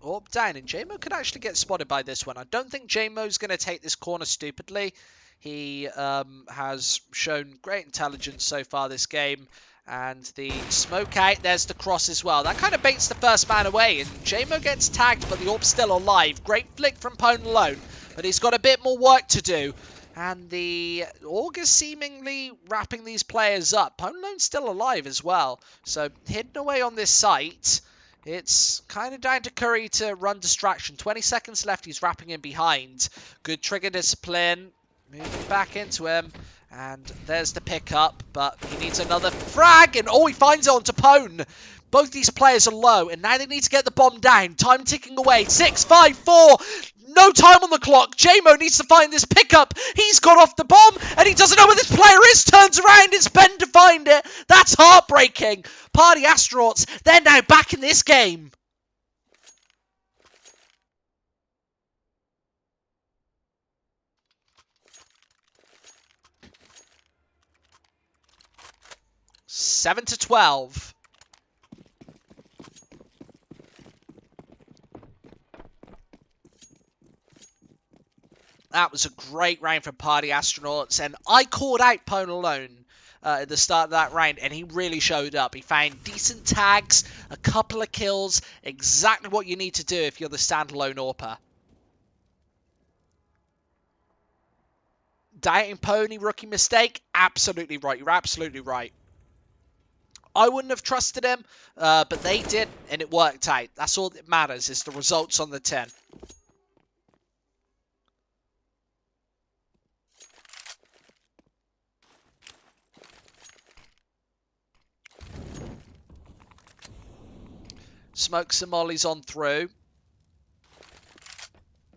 Up, down, and JMO could actually get spotted by this one. I don't think JMO's going to take this corner stupidly. He has shown great intelligence so far this game. And the smoke out, there's the cross as well. That kind of baits the first man away, and JMO gets tagged, but the AWP's still alive. Great flick from Pone alone, but he's got a bit more work to do. And the AUG is seemingly wrapping these players up. Pone alone's still alive as well. So hidden away on this site. It's kind of down to Curry to run distraction. 20 seconds left. He's wrapping in behind. Good trigger discipline. Moving back into him. And there's the pickup. But he needs another frag. And oh, he finds it onto Pone. Both these players are low. And now they need to get the bomb down. Time ticking away. 6, 5, 4. No time on the clock. JMO needs to find this pickup. He's got off the bomb, and he doesn't know where this player is. Turns around, it's Ben to find it. That's heartbreaking. Party Astronauts, they're now back in this game. Seven to 12. That was a great round for Party Astronauts, and I called out Pone alone at the start of that round, and he really showed up. He found decent tags, a couple of kills, exactly what you need to do if you're the standalone AWPer. Doubting Pony, rookie mistake? Absolutely right. You're absolutely right. I wouldn't have trusted him, but they did, and it worked out. That's all that matters, is the results on the 10. Smoke some mollies on through.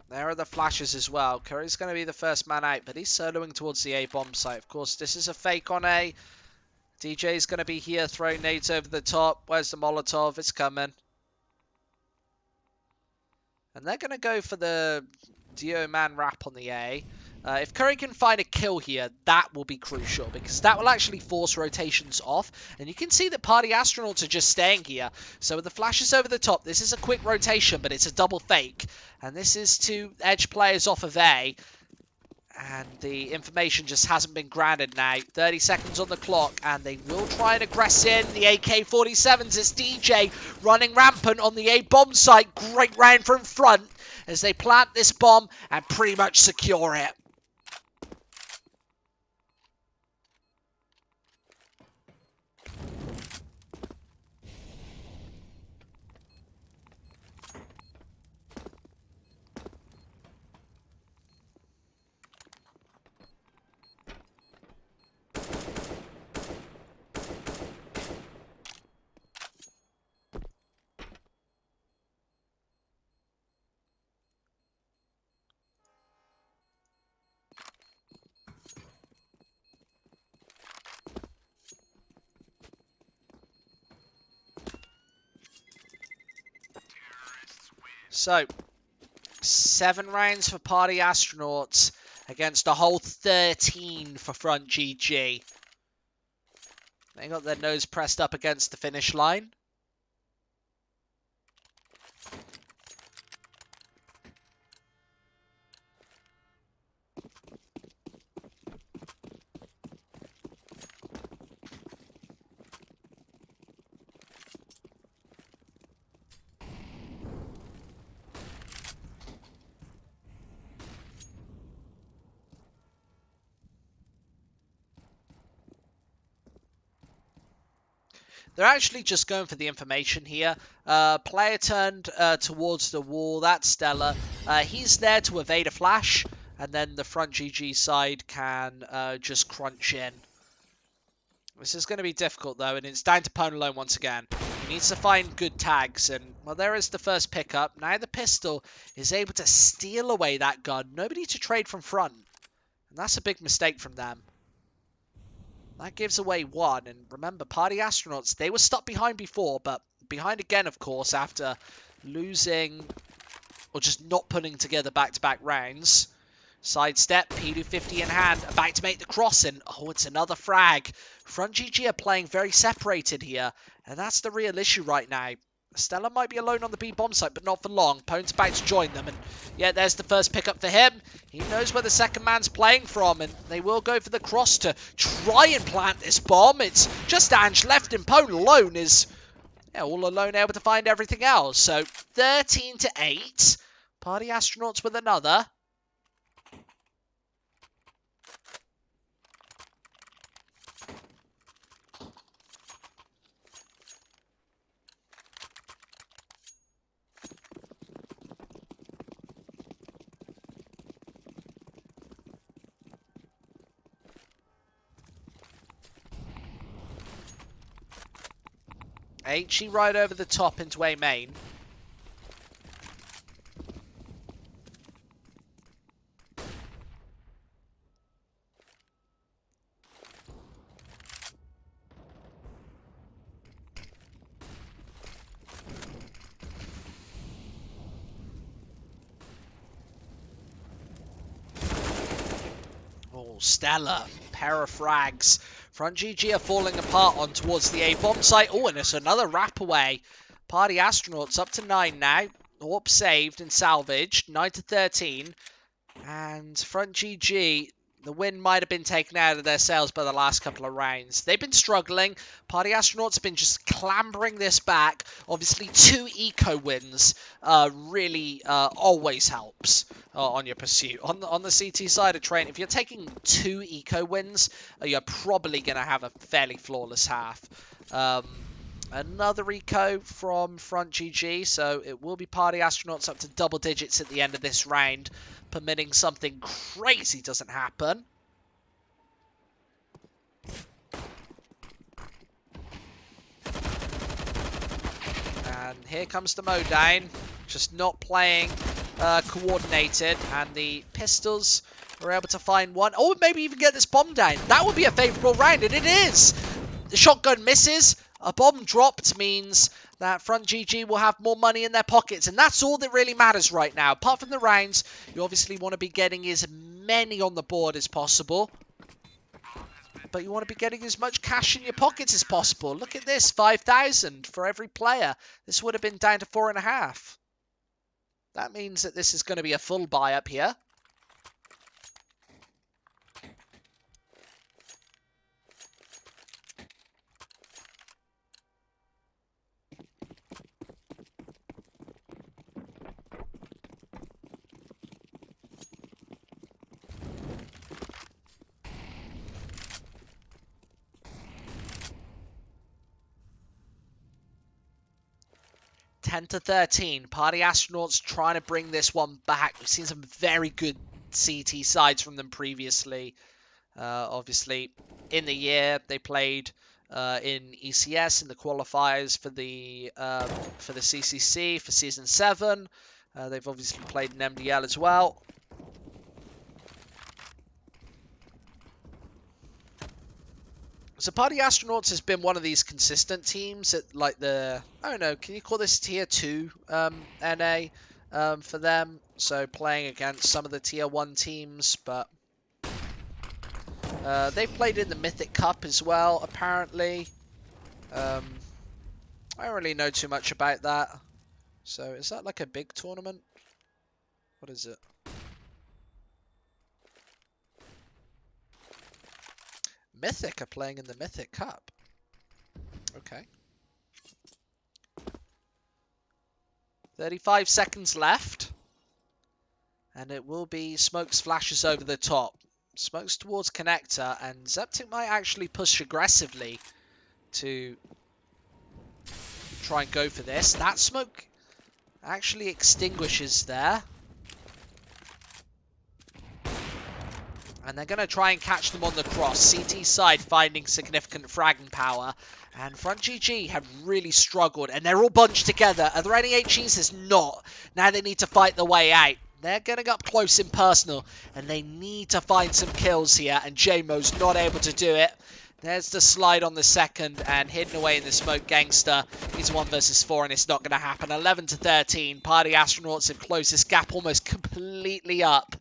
There are the flashes as well. Curry's going to be the first man out, but he's soloing towards the A bomb site. Of course, this is a fake on A. DJ's going to be here throwing nades over the top. Where's the Molotov? It's coming. And they're going to go for the Dio man wrap on the A. If Curry can find a kill here, that will be crucial, because that will actually force rotations off. And you can see that Party Astronauts are just staying here. So with the flashes over the top, this is a quick rotation, but it's a double fake. And this is to edge players off of A. And the information just hasn't been granted now. 30 seconds on the clock, and they will try and aggress in. The AK-47s, it's DJ running rampant on the A bomb site. Great round from front as they plant this bomb and pretty much secure it. So, 7 rounds for Party Astronauts against a whole 13 for Front GG. They got their nose pressed up against the finish line. They're actually just going for the information here. Player turned towards the wall. That's Stella. He's there to evade a flash. And then the Front GG side can just crunch in. This is going to be difficult, though. And it's down to Pwn alone once again. He needs to find good tags. And, well, there is the first pickup. Now the pistol is able to steal away that gun. Nobody to trade from front. And that's a big mistake from them. That gives away 1, and remember, Party Astronauts, they were stuck behind before, but behind again, of course, after losing, or just not putting together back-to-back rounds. Sidestep, P250 in hand, about to make the crossing. Oh, it's another frag. Front GG are playing very separated here, and that's the real issue right now. Stella might be alone on the B bomb site, but not for long. Pwn's about to join them, and yeah, there's the first pickup for him. He knows where the second man's playing from, and they will go for the cross to try and plant this bomb. It's just Ange left, and Pwn alone is all alone, able to find everything else. So 13-8. Party Astronauts with another. HE right over the top into A main. Oh, Stella, pair of frags. Front GG are falling apart on towards the A bomb site. Oh, and it's another wrap away. Party Astronauts up to 9 now. Orb saved and salvaged. 9-13. And Front GG, the win might have been taken out of their sails by the last couple of rounds. They've been struggling. Party Astronauts have been just clambering this back. Obviously, 2 eco wins really always helps on your pursuit. On the CT side of train, if you're taking 2 eco wins, you're probably going to have a fairly flawless half. Another eco from Front GG, so it will be Party Astronauts up to double digits at the end of this round, permitting something crazy doesn't happen. And here comes the Modine, just not playing coordinated, and the pistols were able to find one. Oh, maybe even get this bomb down. That would be a favourable round, and it is! The shotgun misses. A bomb dropped means that Front GG will have more money in their pockets, and that's all that really matters right now. Apart from the rounds, you obviously want to be getting as many on the board as possible, but you want to be getting as much cash in your pockets as possible. Look at this, 5,000 for every player. This would have been down to 4.5. That means that this is going to be a full buy up here. (10-13). Party Astronauts trying to bring this one back. We've seen some very good CT sides from them previously. Obviously, in the year they played in ECS in the qualifiers for the CCC for Season 7. They've obviously played in MDL as well. So Party Astronauts has been one of these consistent teams at like the, I don't know, can you call this tier 2 NA? for them. So playing against some of the tier 1 teams, but they've played in the Mythic Cup as well, apparently. I don't really know too much about that. So is that like a big tournament? What is it? Mythic are playing in the Mythic Cup. Okay. 35 seconds left. And it will be Smokes flashes over the top. Smokes towards Connector, and Zeptic might actually push aggressively to try and go for this. That smoke actually extinguishes there. And they're going to try and catch them on the cross. CT side finding significant fragging power. And Front GG have really struggled. And they're all bunched together. Are there any HEs? There's not. Now they need to fight their way out. They're getting up close and personal. And they need to find some kills here. And JMO's not able to do it. There's the slide on the second. And hidden away in the smoke, Gangster. He's 1 versus 4 and it's not going to happen. 11 to 13. Party Astronauts have closed this gap almost completely up.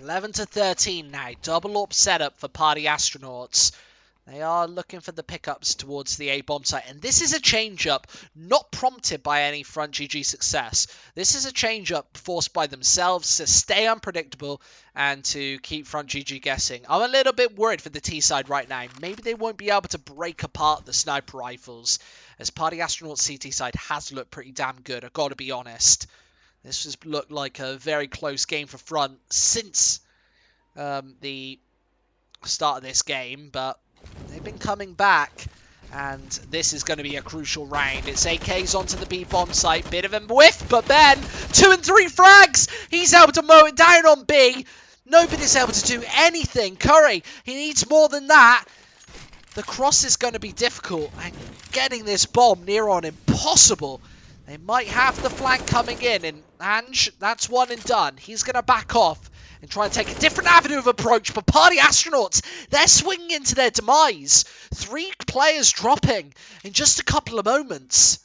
11 to 13 now. Double up setup for Party Astronauts. They are looking for the pickups towards the A-bomb site. And this is a change-up not prompted by any Front GG success. This is a change-up forced by themselves to stay unpredictable and to keep Front GG guessing. I'm a little bit worried for the T side right now. Maybe they won't be able to break apart the sniper rifles, as Party Astronauts CT side has looked pretty damn good, I've got to be honest. This has looked like a very close game for Front since the start of this game, but they've been coming back, and this is going to be a crucial round. It's AKs onto the B-bomb site, bit of a whiff, but then 2 and 3 frags! He's able to mow it down on B. Nobody's able to do anything. Curry, he needs more than that. The cross is going to be difficult, and getting this bomb near on impossible. They might have the flank coming in, and Ange, that's one and done. He's going to back off and try and take a different avenue of approach, but Party Astronauts, they're swinging into their demise. 3 players dropping in just a couple of moments.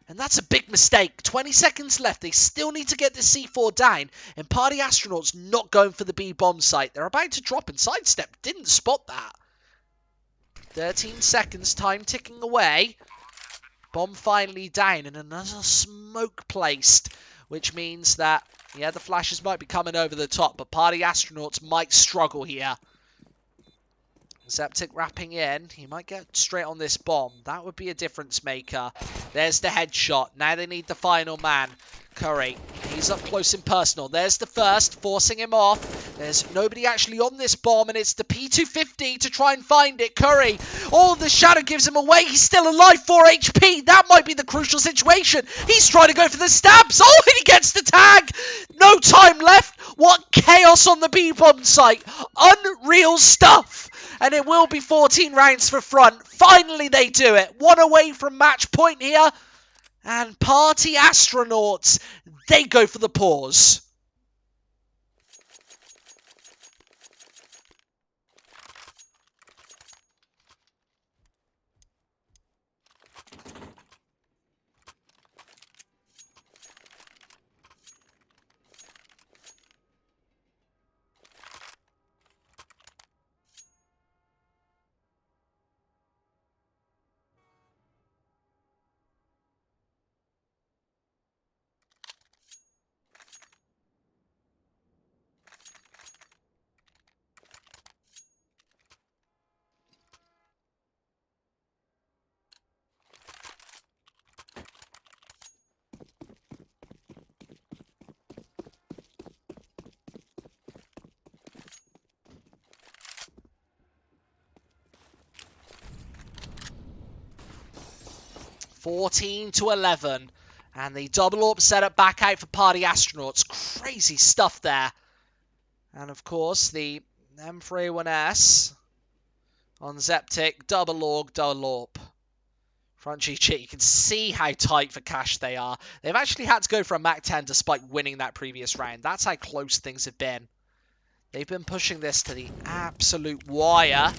And that's a big mistake. 20 seconds left. They still need to get the C4 down, and Party Astronauts not going for the B-bomb site. They're about to drop and sidestep. Didn't spot that. 13 seconds, time ticking away. Bomb finally down, and another smoke placed, which means that, yeah, the flashes might be coming over the top, but Party Astronauts might struggle here. Zeptic wrapping in. He might get straight on this bomb. That would be a difference maker. There's the headshot. Now they need the final man. Curry, he's up close and personal. There's the first, forcing him off. There's nobody actually on this bomb, and it's the P250 to try and find it. Curry, oh, the shadow gives him away. He's still alive, 4 HP. That might be the crucial situation. He's trying to go for the stabs. Oh, and he gets the tag. No time left. What chaos on the B-bomb site. Unreal stuff. And it will be 14 rounds for Front. Finally, they do it. 1 away from match point here. And Party Astronauts, they go for the pause. 14 to 11. And the double AWP setup back out for Party Astronauts. Crazy stuff there. And of course, the M31S on Zeptic, double AUG, double AWP. Front GG, you can see how tight for cash they are. They've actually had to go for a Mach 10 despite winning that previous round. That's how close things have been. They've been pushing this to the absolute wire.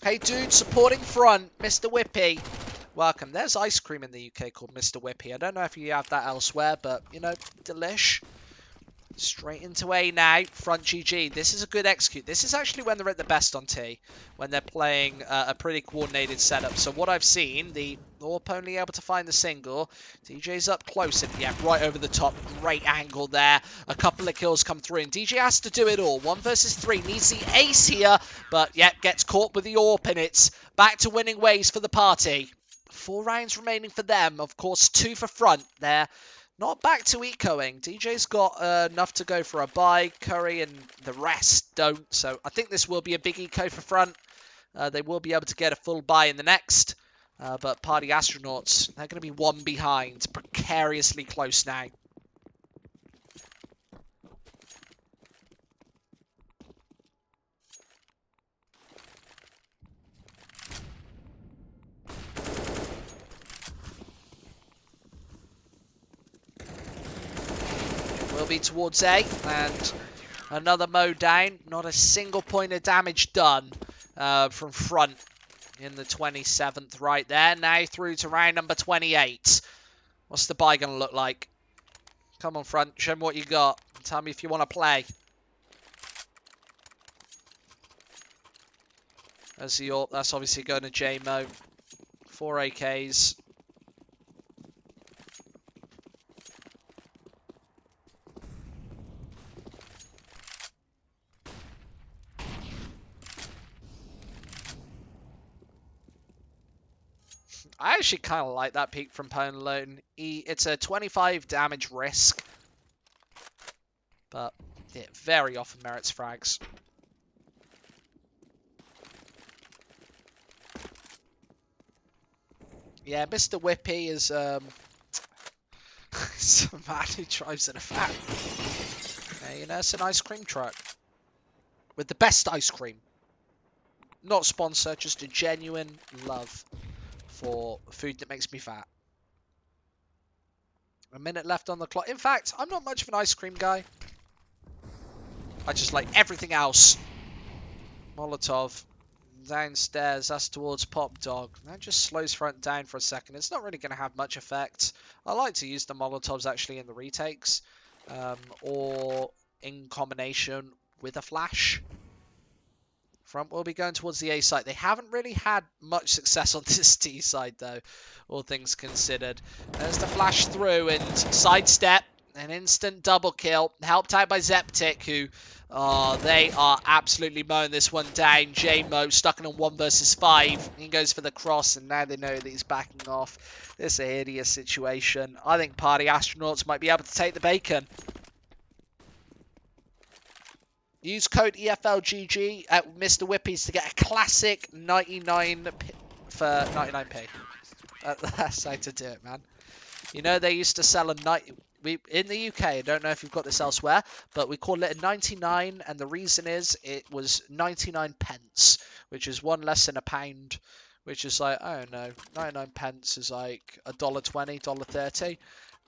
Hey dude, supporting front, Mr. Whippy. Welcome. There's ice cream in the UK called Mr. Whippy. I don't know if you have that elsewhere, but, you know, delish. Straight into A now. Front GG. This is a good execute. This is actually when they're at the best on T. When they're playing a pretty coordinated setup. So what I've seen, the AWP only able to find the single. DJ's up close. And yeah, right over the top. Great angle there. A couple of kills come through. And DJ has to do it all. 1 versus 3. Needs the ace here. But, yeah, gets caught with the AWP. And it's back to winning ways for the party. 4 rounds remaining for them. Of course, 2 for front. They're not back to ecoing. DJ's got enough to go for a buy. Curry and the rest don't. So I think this will be a big eco for front. They will be able to get a full buy in the next. But Party Astronauts, they're going to be 1 behind. Precariously close now. Will be towards A, and another mode down. Not a single point of damage done from front in the 27th right there. Now through to round number 28. What's the buy going to look like? Come on, front. Show me what you got. Tell me if you want to play. That's obviously going to J-Mo. 4 AKs. I actually kind of like that peek from Pwn alone. It's a 25 damage risk, but it very often merits frags. Yeah, Mr. Whippy is some man who drives in a van. Yeah, you know, it's an ice cream truck with the best ice cream. Not sponsor, just a genuine love for food that makes me fat. A minute left on the clock. In fact, I'm not much of an ice cream guy. I just like everything else. Molotov. Downstairs, that's towards Pop Dog. That just slows front down for a second. It's not really going to have much effect. I like to use the Molotovs actually in the retakes. Or in combination with a flash. Front will be going towards the A site. They haven't really had much success on this T side, though, all things considered. There's the flash through and sidestep. An instant double kill. Helped out by Zeptic, who they are absolutely mowing this one down. J-Mo stuck in on 1 versus 5. He goes for the cross, and now they know that he's backing off. This is a hideous situation. I think Party Astronauts might be able to take the bacon. Use code EFLGG at Mr. Whippy's to get a classic 99 for 99p. That's how to do it, man. You know, they used to sell a in the UK, I don't know if you've got this elsewhere, but we call it a 99, and the reason is it was 99 pence, which is 1 less than £1, which is like, I don't know, 99 pence is like $1.20, $1.30,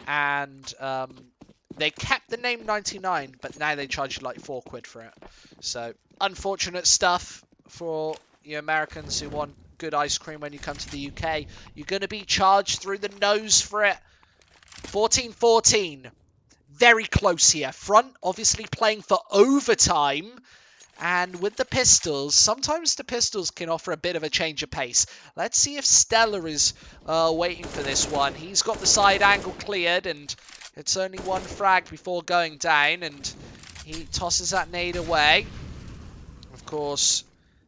and they kept the name 99, but now they charge you like £4 for it. So, unfortunate stuff for you Americans who want good ice cream when you come to the UK. You're going to be charged through the nose for it. 14-14. Very close here. Front obviously playing for overtime. And with the pistols, sometimes the pistols can offer a bit of a change of pace. Let's see if Stella is waiting for this one. He's got the side angle cleared, and it's only 1 frag before going down, and he tosses that nade away. Of course,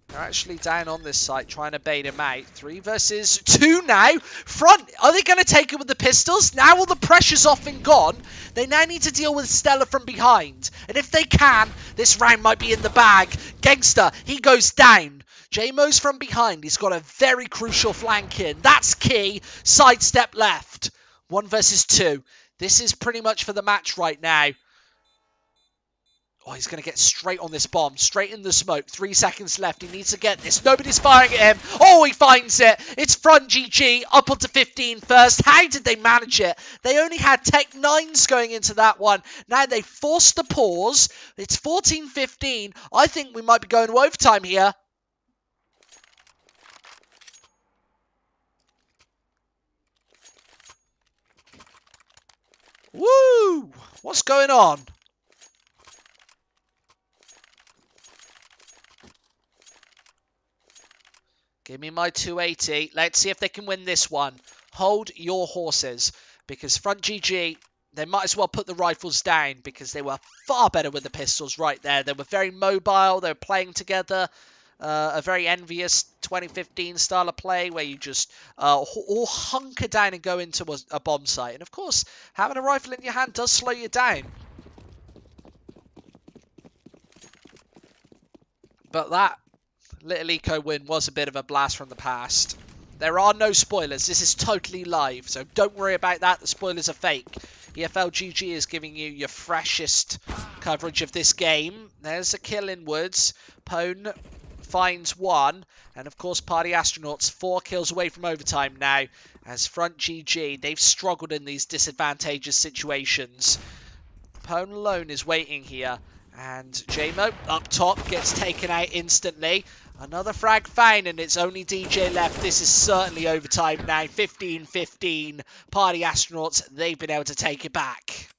They're actually down on this site trying to bait him out. 3 versus 2 now. Front, are they going to take it with the pistols? Now all the pressure's off and gone. They now need to deal with Stella from behind. And if they can, this round might be in the bag. Gangster, he goes down. J-Mo's from behind. He's got a very crucial flank in. That's key. Sidestep left. 1 versus 2. This is pretty much for the match right now. Oh, he's going to get straight on this bomb. Straight in the smoke. 3 seconds left. He needs to get this. Nobody's firing at him. Oh, he finds it. It's front GG. Up onto 15 first. How did they manage it? They only had Tech 9s going into that one. Now they forced the pause. It's 14-15. I think we might be going to overtime here. Woo! What's going on? Give me my 280. Let's see if they can win this one. Hold your horses. Because front GG, they might as well put the rifles down. Because they were far better with the pistols right there. They were very mobile. They were playing together. A very envious 2015 style of play. Where you just all hunker down and go into a bomb site. And of course, having a rifle in your hand does slow you down. But that Little Eco win was a bit of a blast from the past. There are no spoilers. This is totally live, so don't worry about that. The spoilers are fake. EFL GG is giving you your freshest coverage of this game. There's a kill in Woods. Pone finds 1. And of course, Party Astronauts 4 kills away from overtime now. As front GG, they've struggled in these disadvantageous situations. Pone alone is waiting here. And JMO up top gets taken out instantly. Another frag found, and it's only DJ left. This is certainly overtime now. 15-15. Party Astronauts, they've been able to take it back.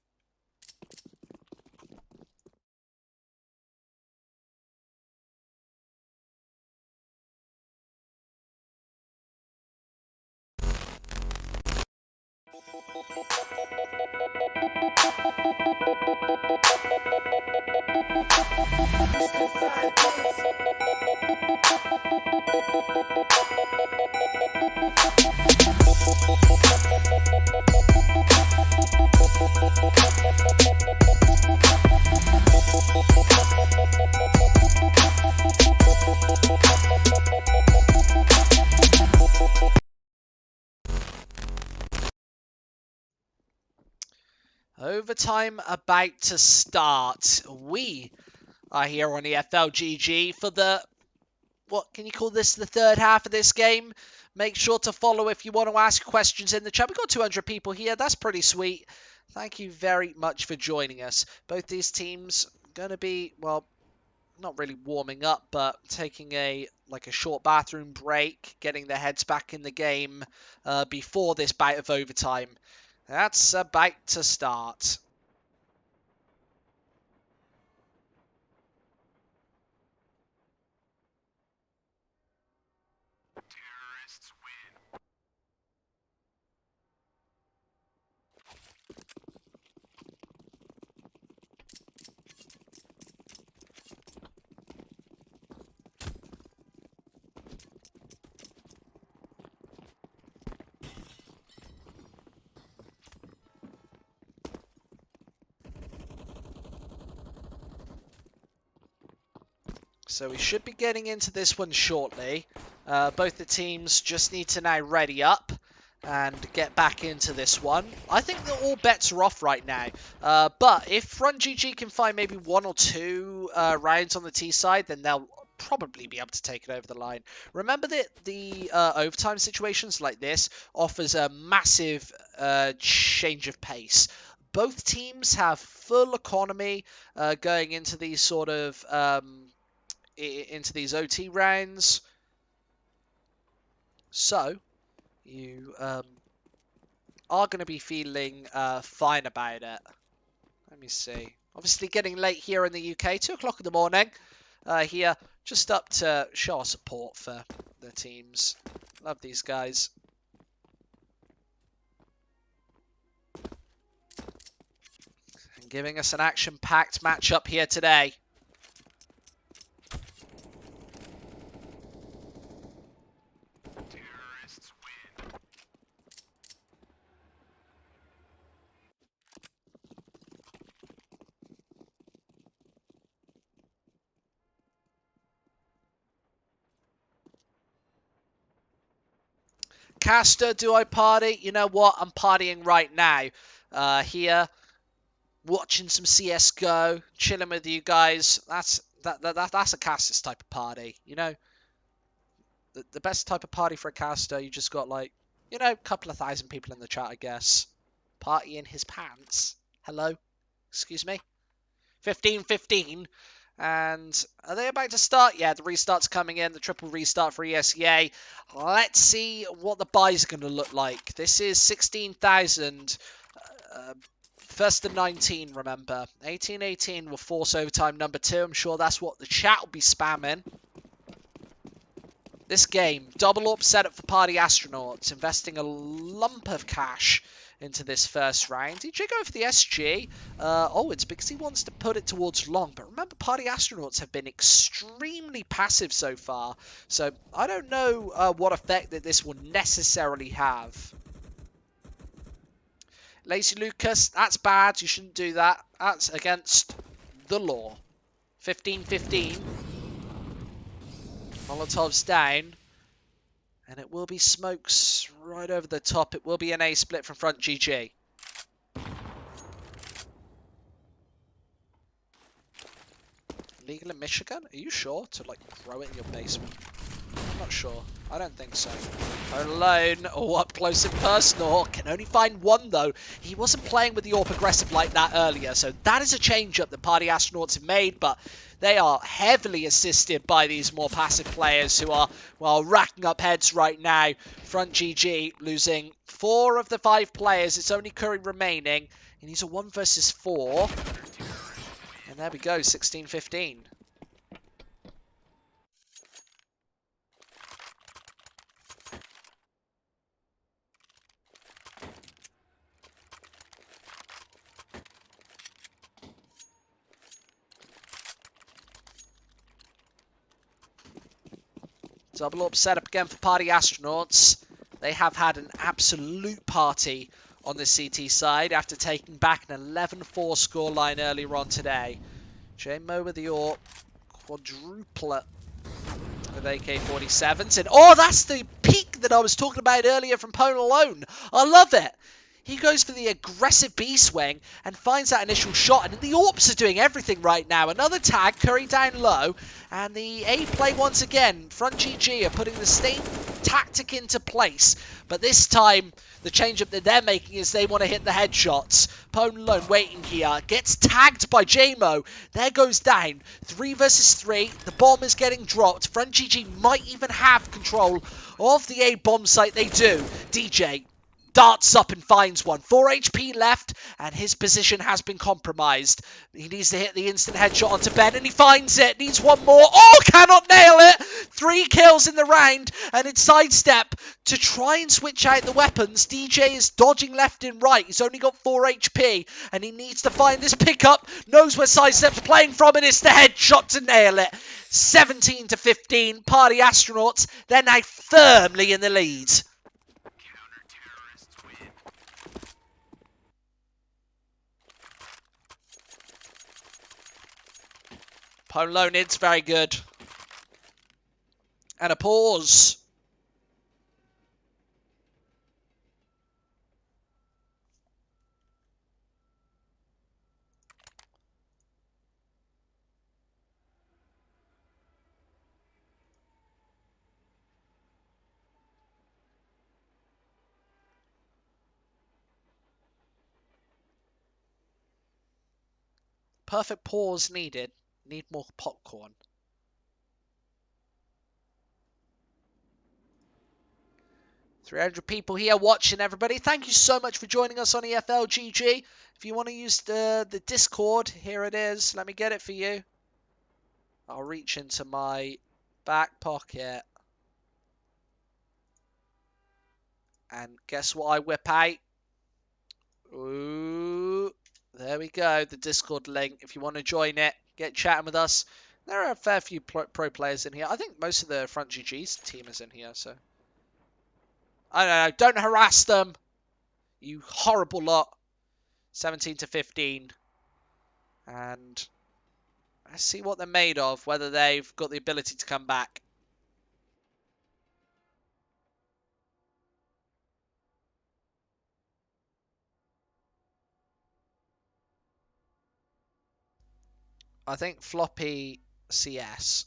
Overtime about to start. We are here on EFL GG for the, what can you call this, the third half of this game. Make sure to follow if you want to ask questions in the chat. We've got 200 people here. That's pretty sweet. Thank you very much for joining us. Both these teams going to be, well, not really warming up, but taking a short bathroom break, getting their heads back in the game before this bout of overtime. That's about to start. Terrorists win. So we should be getting into this one shortly. Both the teams just need to now ready up and get back into this one. I think that all bets are off right now. But if Front GG can find maybe 1 or 2 rounds on the T side, then they'll probably be able to take it over the line. Remember that the overtime situations like this offers a massive change of pace. Both teams have full economy going into these sort of into these OT rounds, so you are going to be feeling fine about it. Let me see. Obviously getting late here in the UK, 2 o'clock in the morning here, just up to show our support for the teams. Love these guys. And giving us an action-packed matchup here today. Caster, do I party? You know what? I'm partying right now. Here, watching some CS:GO, chilling with you guys. That's a Caster's type of party. You know, the best type of party for a caster. You just got like, you know, a couple of thousand people in the chat, I guess. Party in his pants. Hello, excuse me. 15-15. And are they about to start? Yeah, the restart's coming in. The triple restart for ESEA. Let's see what the buy's going to look like. This is 16,000. First and 19, remember. 18-18 will force overtime number 2. I'm sure that's what the chat will be spamming. This game, double up setup for Party Astronauts, investing a lump of cash into this first round. DJ going for the SG. Oh, it's because he wants to put it towards long. But remember, Party Astronauts have been extremely passive so far. So I don't know what effect that this will necessarily have. Lazy Lucas, that's bad. You shouldn't do that. That's against the law. 15-15. Molotov's down. And it will be smokes right over the top. It will be an A split from front GG. Legal in Michigan? Are you sure to like grow it in your basement? I'm not sure. I don't think so. Alone, up close and personal. Can only find one though. He wasn't playing with the AWP aggressive like that earlier, so that is a change up that Party Astronauts have made, but they are heavily assisted by these more passive players who are, well, racking up heads right now. Front GG losing 4 of the 5 players. It's only Curry remaining, and he's a 1 versus 4. And there we go, 16-15. Double up setup again for Party Astronauts. They have had an absolute party on the CT side after taking back an 11-4 scoreline earlier on today. J-Mo with the AWP. Quadruplet with AK-47s. And oh, that's the peak that I was talking about earlier from Pone Alone. I love it. He goes for the aggressive B-swing and finds that initial shot. And the AWPs are doing everything right now. Another tag, Curry down low. And the A play once again. Front GG are putting the same tactic into place. But this time, the change-up that they're making is they want to hit the headshots. Pone Alone waiting here. Gets tagged by JMO. There goes down. 3 versus 3. The bomb is getting dropped. Front GG might even have control of the A bomb site. They do. DJ darts up and finds one. 4 HP left, and his position has been compromised. He needs to hit the instant headshot onto Ben, and he finds it. Needs one more. Oh, cannot nail it. 3 kills in the round, and it's sidestep to try and switch out the weapons. DJ is dodging left and right. He's only got 4 HP, and he needs to find this pickup. Knows where sidestep's playing from, and it's the headshot to nail it. 17-15. Party Astronauts, they're now firmly in the lead. Pone Alone, it's very good. And a pause. Perfect pause needed. Need more popcorn. $300 people here watching, everybody. Thank you so much for joining us on EFLGG. If you want to use the Discord, here it is. Let me get it for you. I'll reach into my back pocket. And guess what I whip out? Ooh, there we go. The Discord link. If you want to join it, get chatting with us. There are a fair few pro players in here. I think most of the Front GG's team is in here, so I don't know. Don't harass them, you horrible lot. 17-15. And let's see what they're made of, whether they've got the ability to come back. I think floppy CS.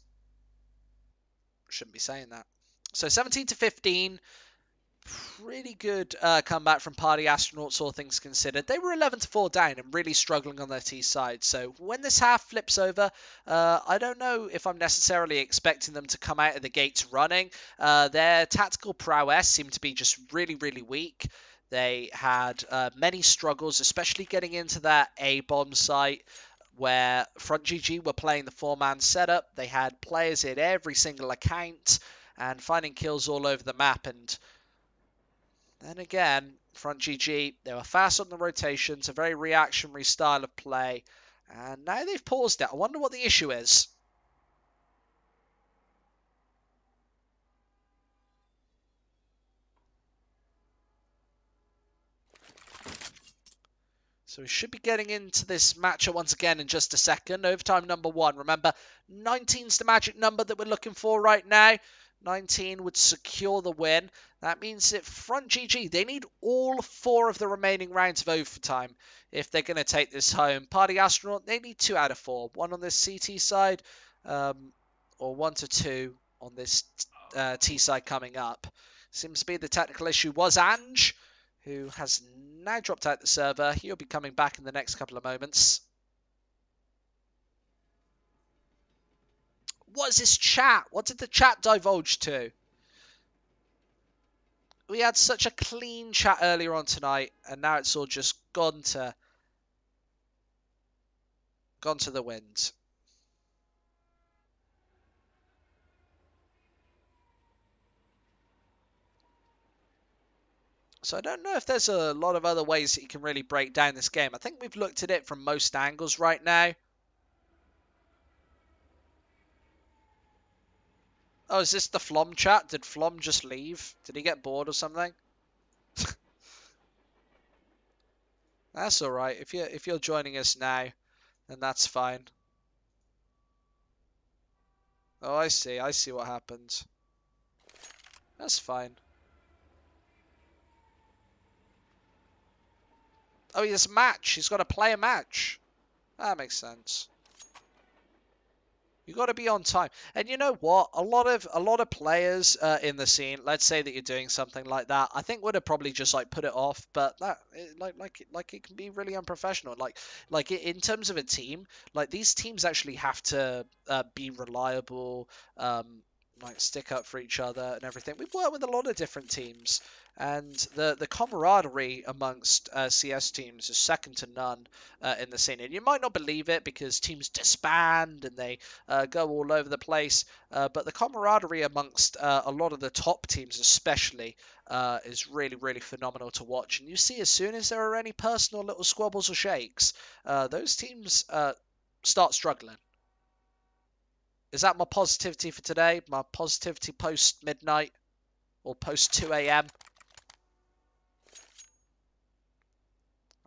Shouldn't be saying that. So 17 to 15. Pretty good comeback from Party Astronauts, all things considered. They were 11 to 4 down and really struggling on their T side. So when this half flips over, I don't know if I'm necessarily expecting them to come out of the gates running. Their tactical prowess seemed to be just really, really weak. They had many struggles, especially getting into that A-bomb site where Front GG were playing the 4-man setup. They had players in every single account and finding kills all over the map. And then again, Front GG, they were fast on the rotations, a very reactionary style of play, and now they've paused it. I wonder what the issue is. So we should be getting into this matchup once again in just a second. Overtime number 1. Remember, 19's the magic number that we're looking for right now. 19 would secure the win. That means that Front GG, they need all 4 of the remaining rounds of overtime if they're going to take this home. Party Astronaut, they need 2 out of 4. 1 on this CT side, or 1 to 2 on this T side coming up. Seems to be the technical issue was Ange, who has now dropped out the server. He'll be coming back in the next couple of moments. What is this chat? What did the chat divulge to? We had such a clean chat earlier on tonight, and now it's all just gone to the wind. So I don't know if there's a lot of other ways that you can really break down this game. I think we've looked at it from most angles right now. Oh, is this the Flom chat? Did Flom just leave? Did he get bored or something? That's all right. If you're joining us now, then that's fine. Oh, I see. I see what happened. That's fine. Oh, he has a match. He's got to play a match. That makes sense. You got to be on time. And you know what? A lot of players in the scene, let's say that you're doing something like that, I think would have probably just like put it off. But that like it can be really unprofessional. Like in terms of a team, like these teams actually have to be reliable, like stick up for each other and everything. We've worked with a lot of different teams, and the camaraderie amongst CS teams is second to none in the scene. And you might not believe it because teams disband and they go all over the place, but the camaraderie amongst a lot of the top teams especially is really, really phenomenal to watch. And you see, as soon as there are any personal little squabbles or shakes, those teams start struggling. Is that my positivity for today? My positivity post midnight or post 2 a.m.?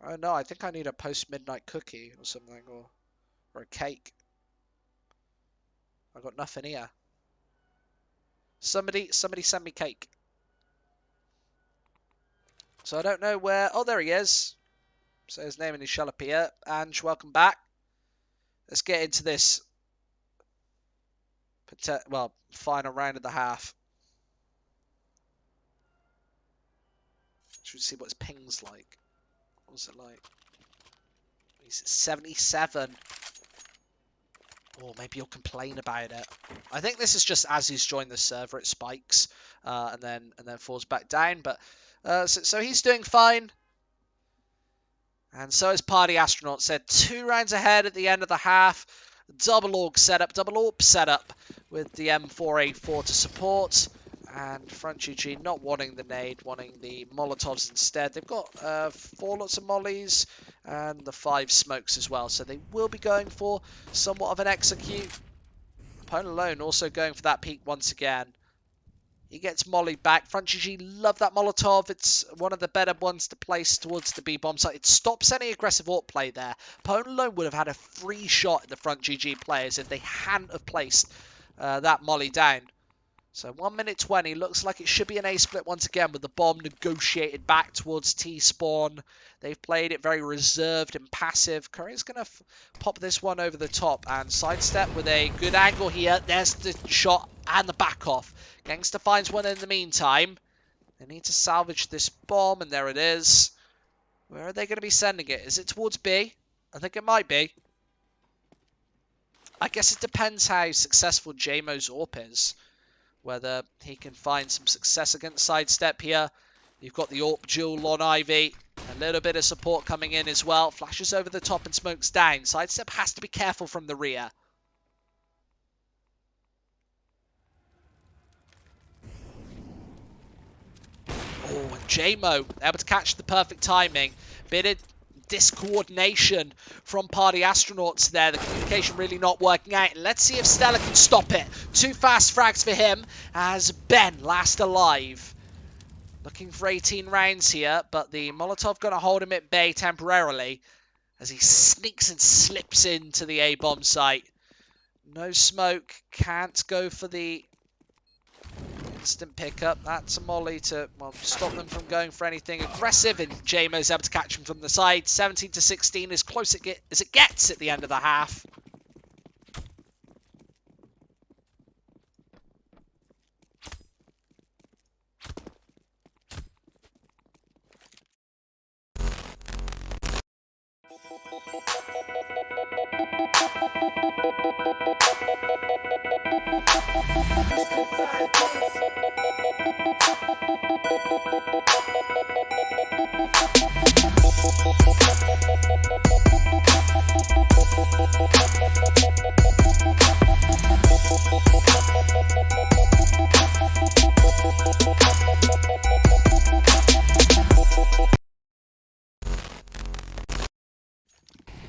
Oh no, I think I need a post midnight cookie or something, or a cake. I got nothing here. Somebody send me cake. So I don't know where. Oh, there he is. So his name and he shall appear. Ange, welcome back. Let's get into this. Well, final round of the half. Should we see what his ping's like? What's it like? He's 77. Oh, maybe he'll complain about it. I think this is just as he's joined the server, it spikes and then falls back down. But so he's doing fine, and so is Party Astronaut. Said 2 rounds ahead at the end of the half. Double AUG setup with the M4A4 to support. And Front GG not wanting the nade, wanting the Molotovs instead. They've got 4 lots of mollies and the 5 smokes as well. So they will be going for somewhat of an execute. Opponent alone also going for that peak once again. He gets mollied back. Front GG love that Molotov. It's one of the better ones to place towards the B-bomb site. It stops any aggressive AWP play there. Opponent alone would have had a free shot at the Front GG players if they hadn't have placed that molly down. So 1 minute 20. Looks like it should be an A split once again with the bomb negotiated back towards T-spawn. They've played it very reserved and passive. Curry's going to pop this one over the top and sidestep with a good angle here. There's the shot and the back off. Gangster finds one in the meantime. They need to salvage this bomb, and there it is. Where are they going to be sending it? Is it towards B? I think it might be. I guess it depends how successful JMO's AWP is. Whether he can find some success against sidestep here. You've got the AWP duel on Ivy. A little bit of support coming in as well. Flashes over the top and smokes down. Sidestep has to be careful from the rear. Oh, and JMO able to catch the perfect timing. Bit of discoordination from Party Astronauts there. The communication really not working out. Let's see if Stella can stop it. 2 fast frags for him as Ben last alive. Looking for 18 rounds here, but the Molotov going to hold him at bay temporarily as he sneaks and slips into the A-bomb site. No smoke. Can't go for the instant pickup. That's a molly to, well, stop them from going for anything aggressive, and JMO's able to catch him from the side. 17 to 16, as close as it gets at the end of the half.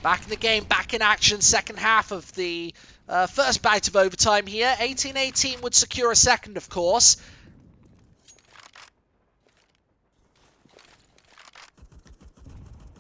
Back in the game, back in action, second half of the first bout of overtime here. 18-18 would secure a second, of course.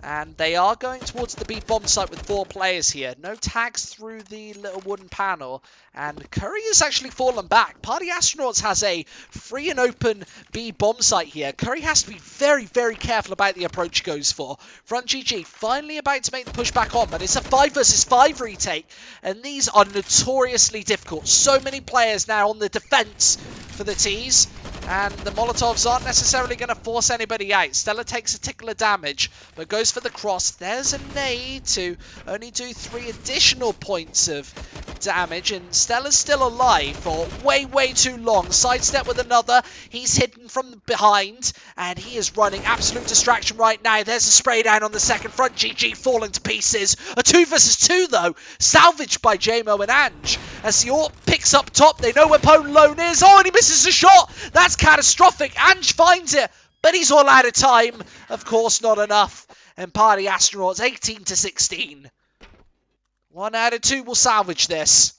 And they are going towards the B bomb site with 4 players here. No tags through the little wooden panel. And Curry has actually fallen back. Party Astronauts has a free and open B bomb site here. Curry has to be very, very careful about the approach he goes for. Front GG finally about to make the push back on, but it's a 5 versus 5 retake. And these are notoriously difficult. So many players now on the defense for the T's. And the Molotovs aren't necessarily going to force anybody out. Stella takes a tickle of damage, but goes for the cross. There's a nade to only do 3 additional points of damage, and Stella's still alive for way, way too long. Sidestep with another. He's hidden from behind, and he is running absolute distraction right now. There's a spray down on the second front. GG falling to pieces. A 2 versus 2, though. Salvaged by JMO and Ange. As the AWP picks up top, they know where Pone Lone is. Oh, and he misses the shot. That's catastrophic. Ange finds it, but he's all out of time. Of course, not enough. And Party Astronauts 18 to 16. 1 out of 2 will salvage this.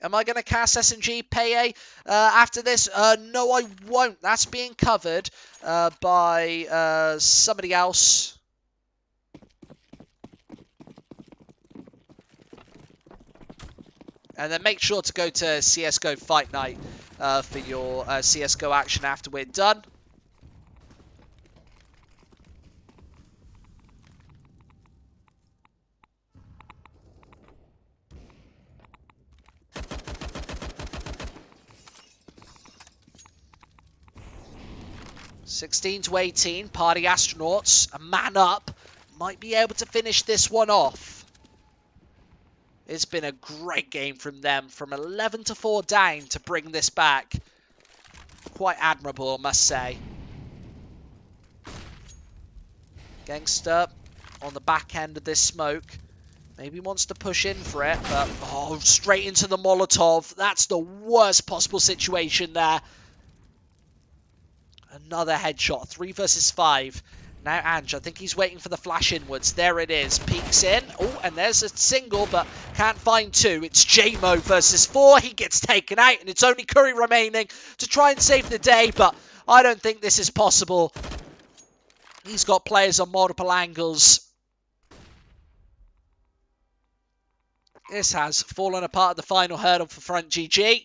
Am I going to cast SNG Paye after this? No, I won't. That's being covered by somebody else. And then make sure to go to CSGO Fight Night for your CSGO action after we're done. (16 to 18), Party Astronauts, a man up, might be able to finish this one off. It's been a great game from them, from 11 to 4 down to bring this back. Quite admirable, I must say. Gangster on the back end of this smoke. Maybe wants to push in for it, but oh, straight into the Molotov. That's the worst possible situation there. Another headshot, 3 versus 5. Now Ange, I think he's waiting for the flash inwards. There it is, peeks in. Oh, and there's a single, but can't find 2. It's JMO versus 4. He gets taken out, and it's only Curry remaining to try and save the day, but I don't think this is possible. He's got players on multiple angles. This has fallen apart at the final hurdle for Front GG.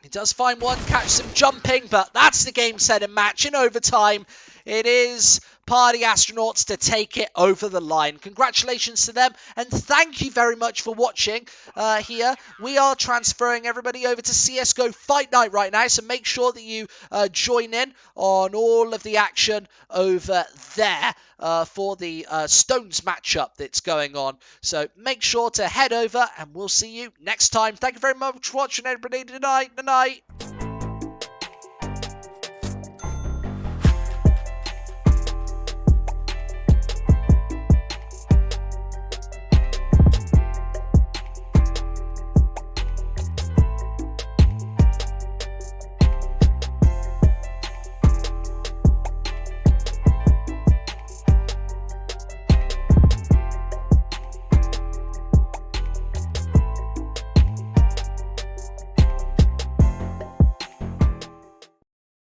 He does find one, catch some jumping, but that's the game, set, and match. In overtime, it is Party Astronauts to take it over the line. Congratulations to them, and thank you very much for watching here. We are transferring everybody over to CSGO Fight Night right now, so make sure that you join in on all of the action over there for the Stones matchup that's going on. So make sure to head over, and we'll see you next time. Thank you very much for watching, everybody. Good night. Good night.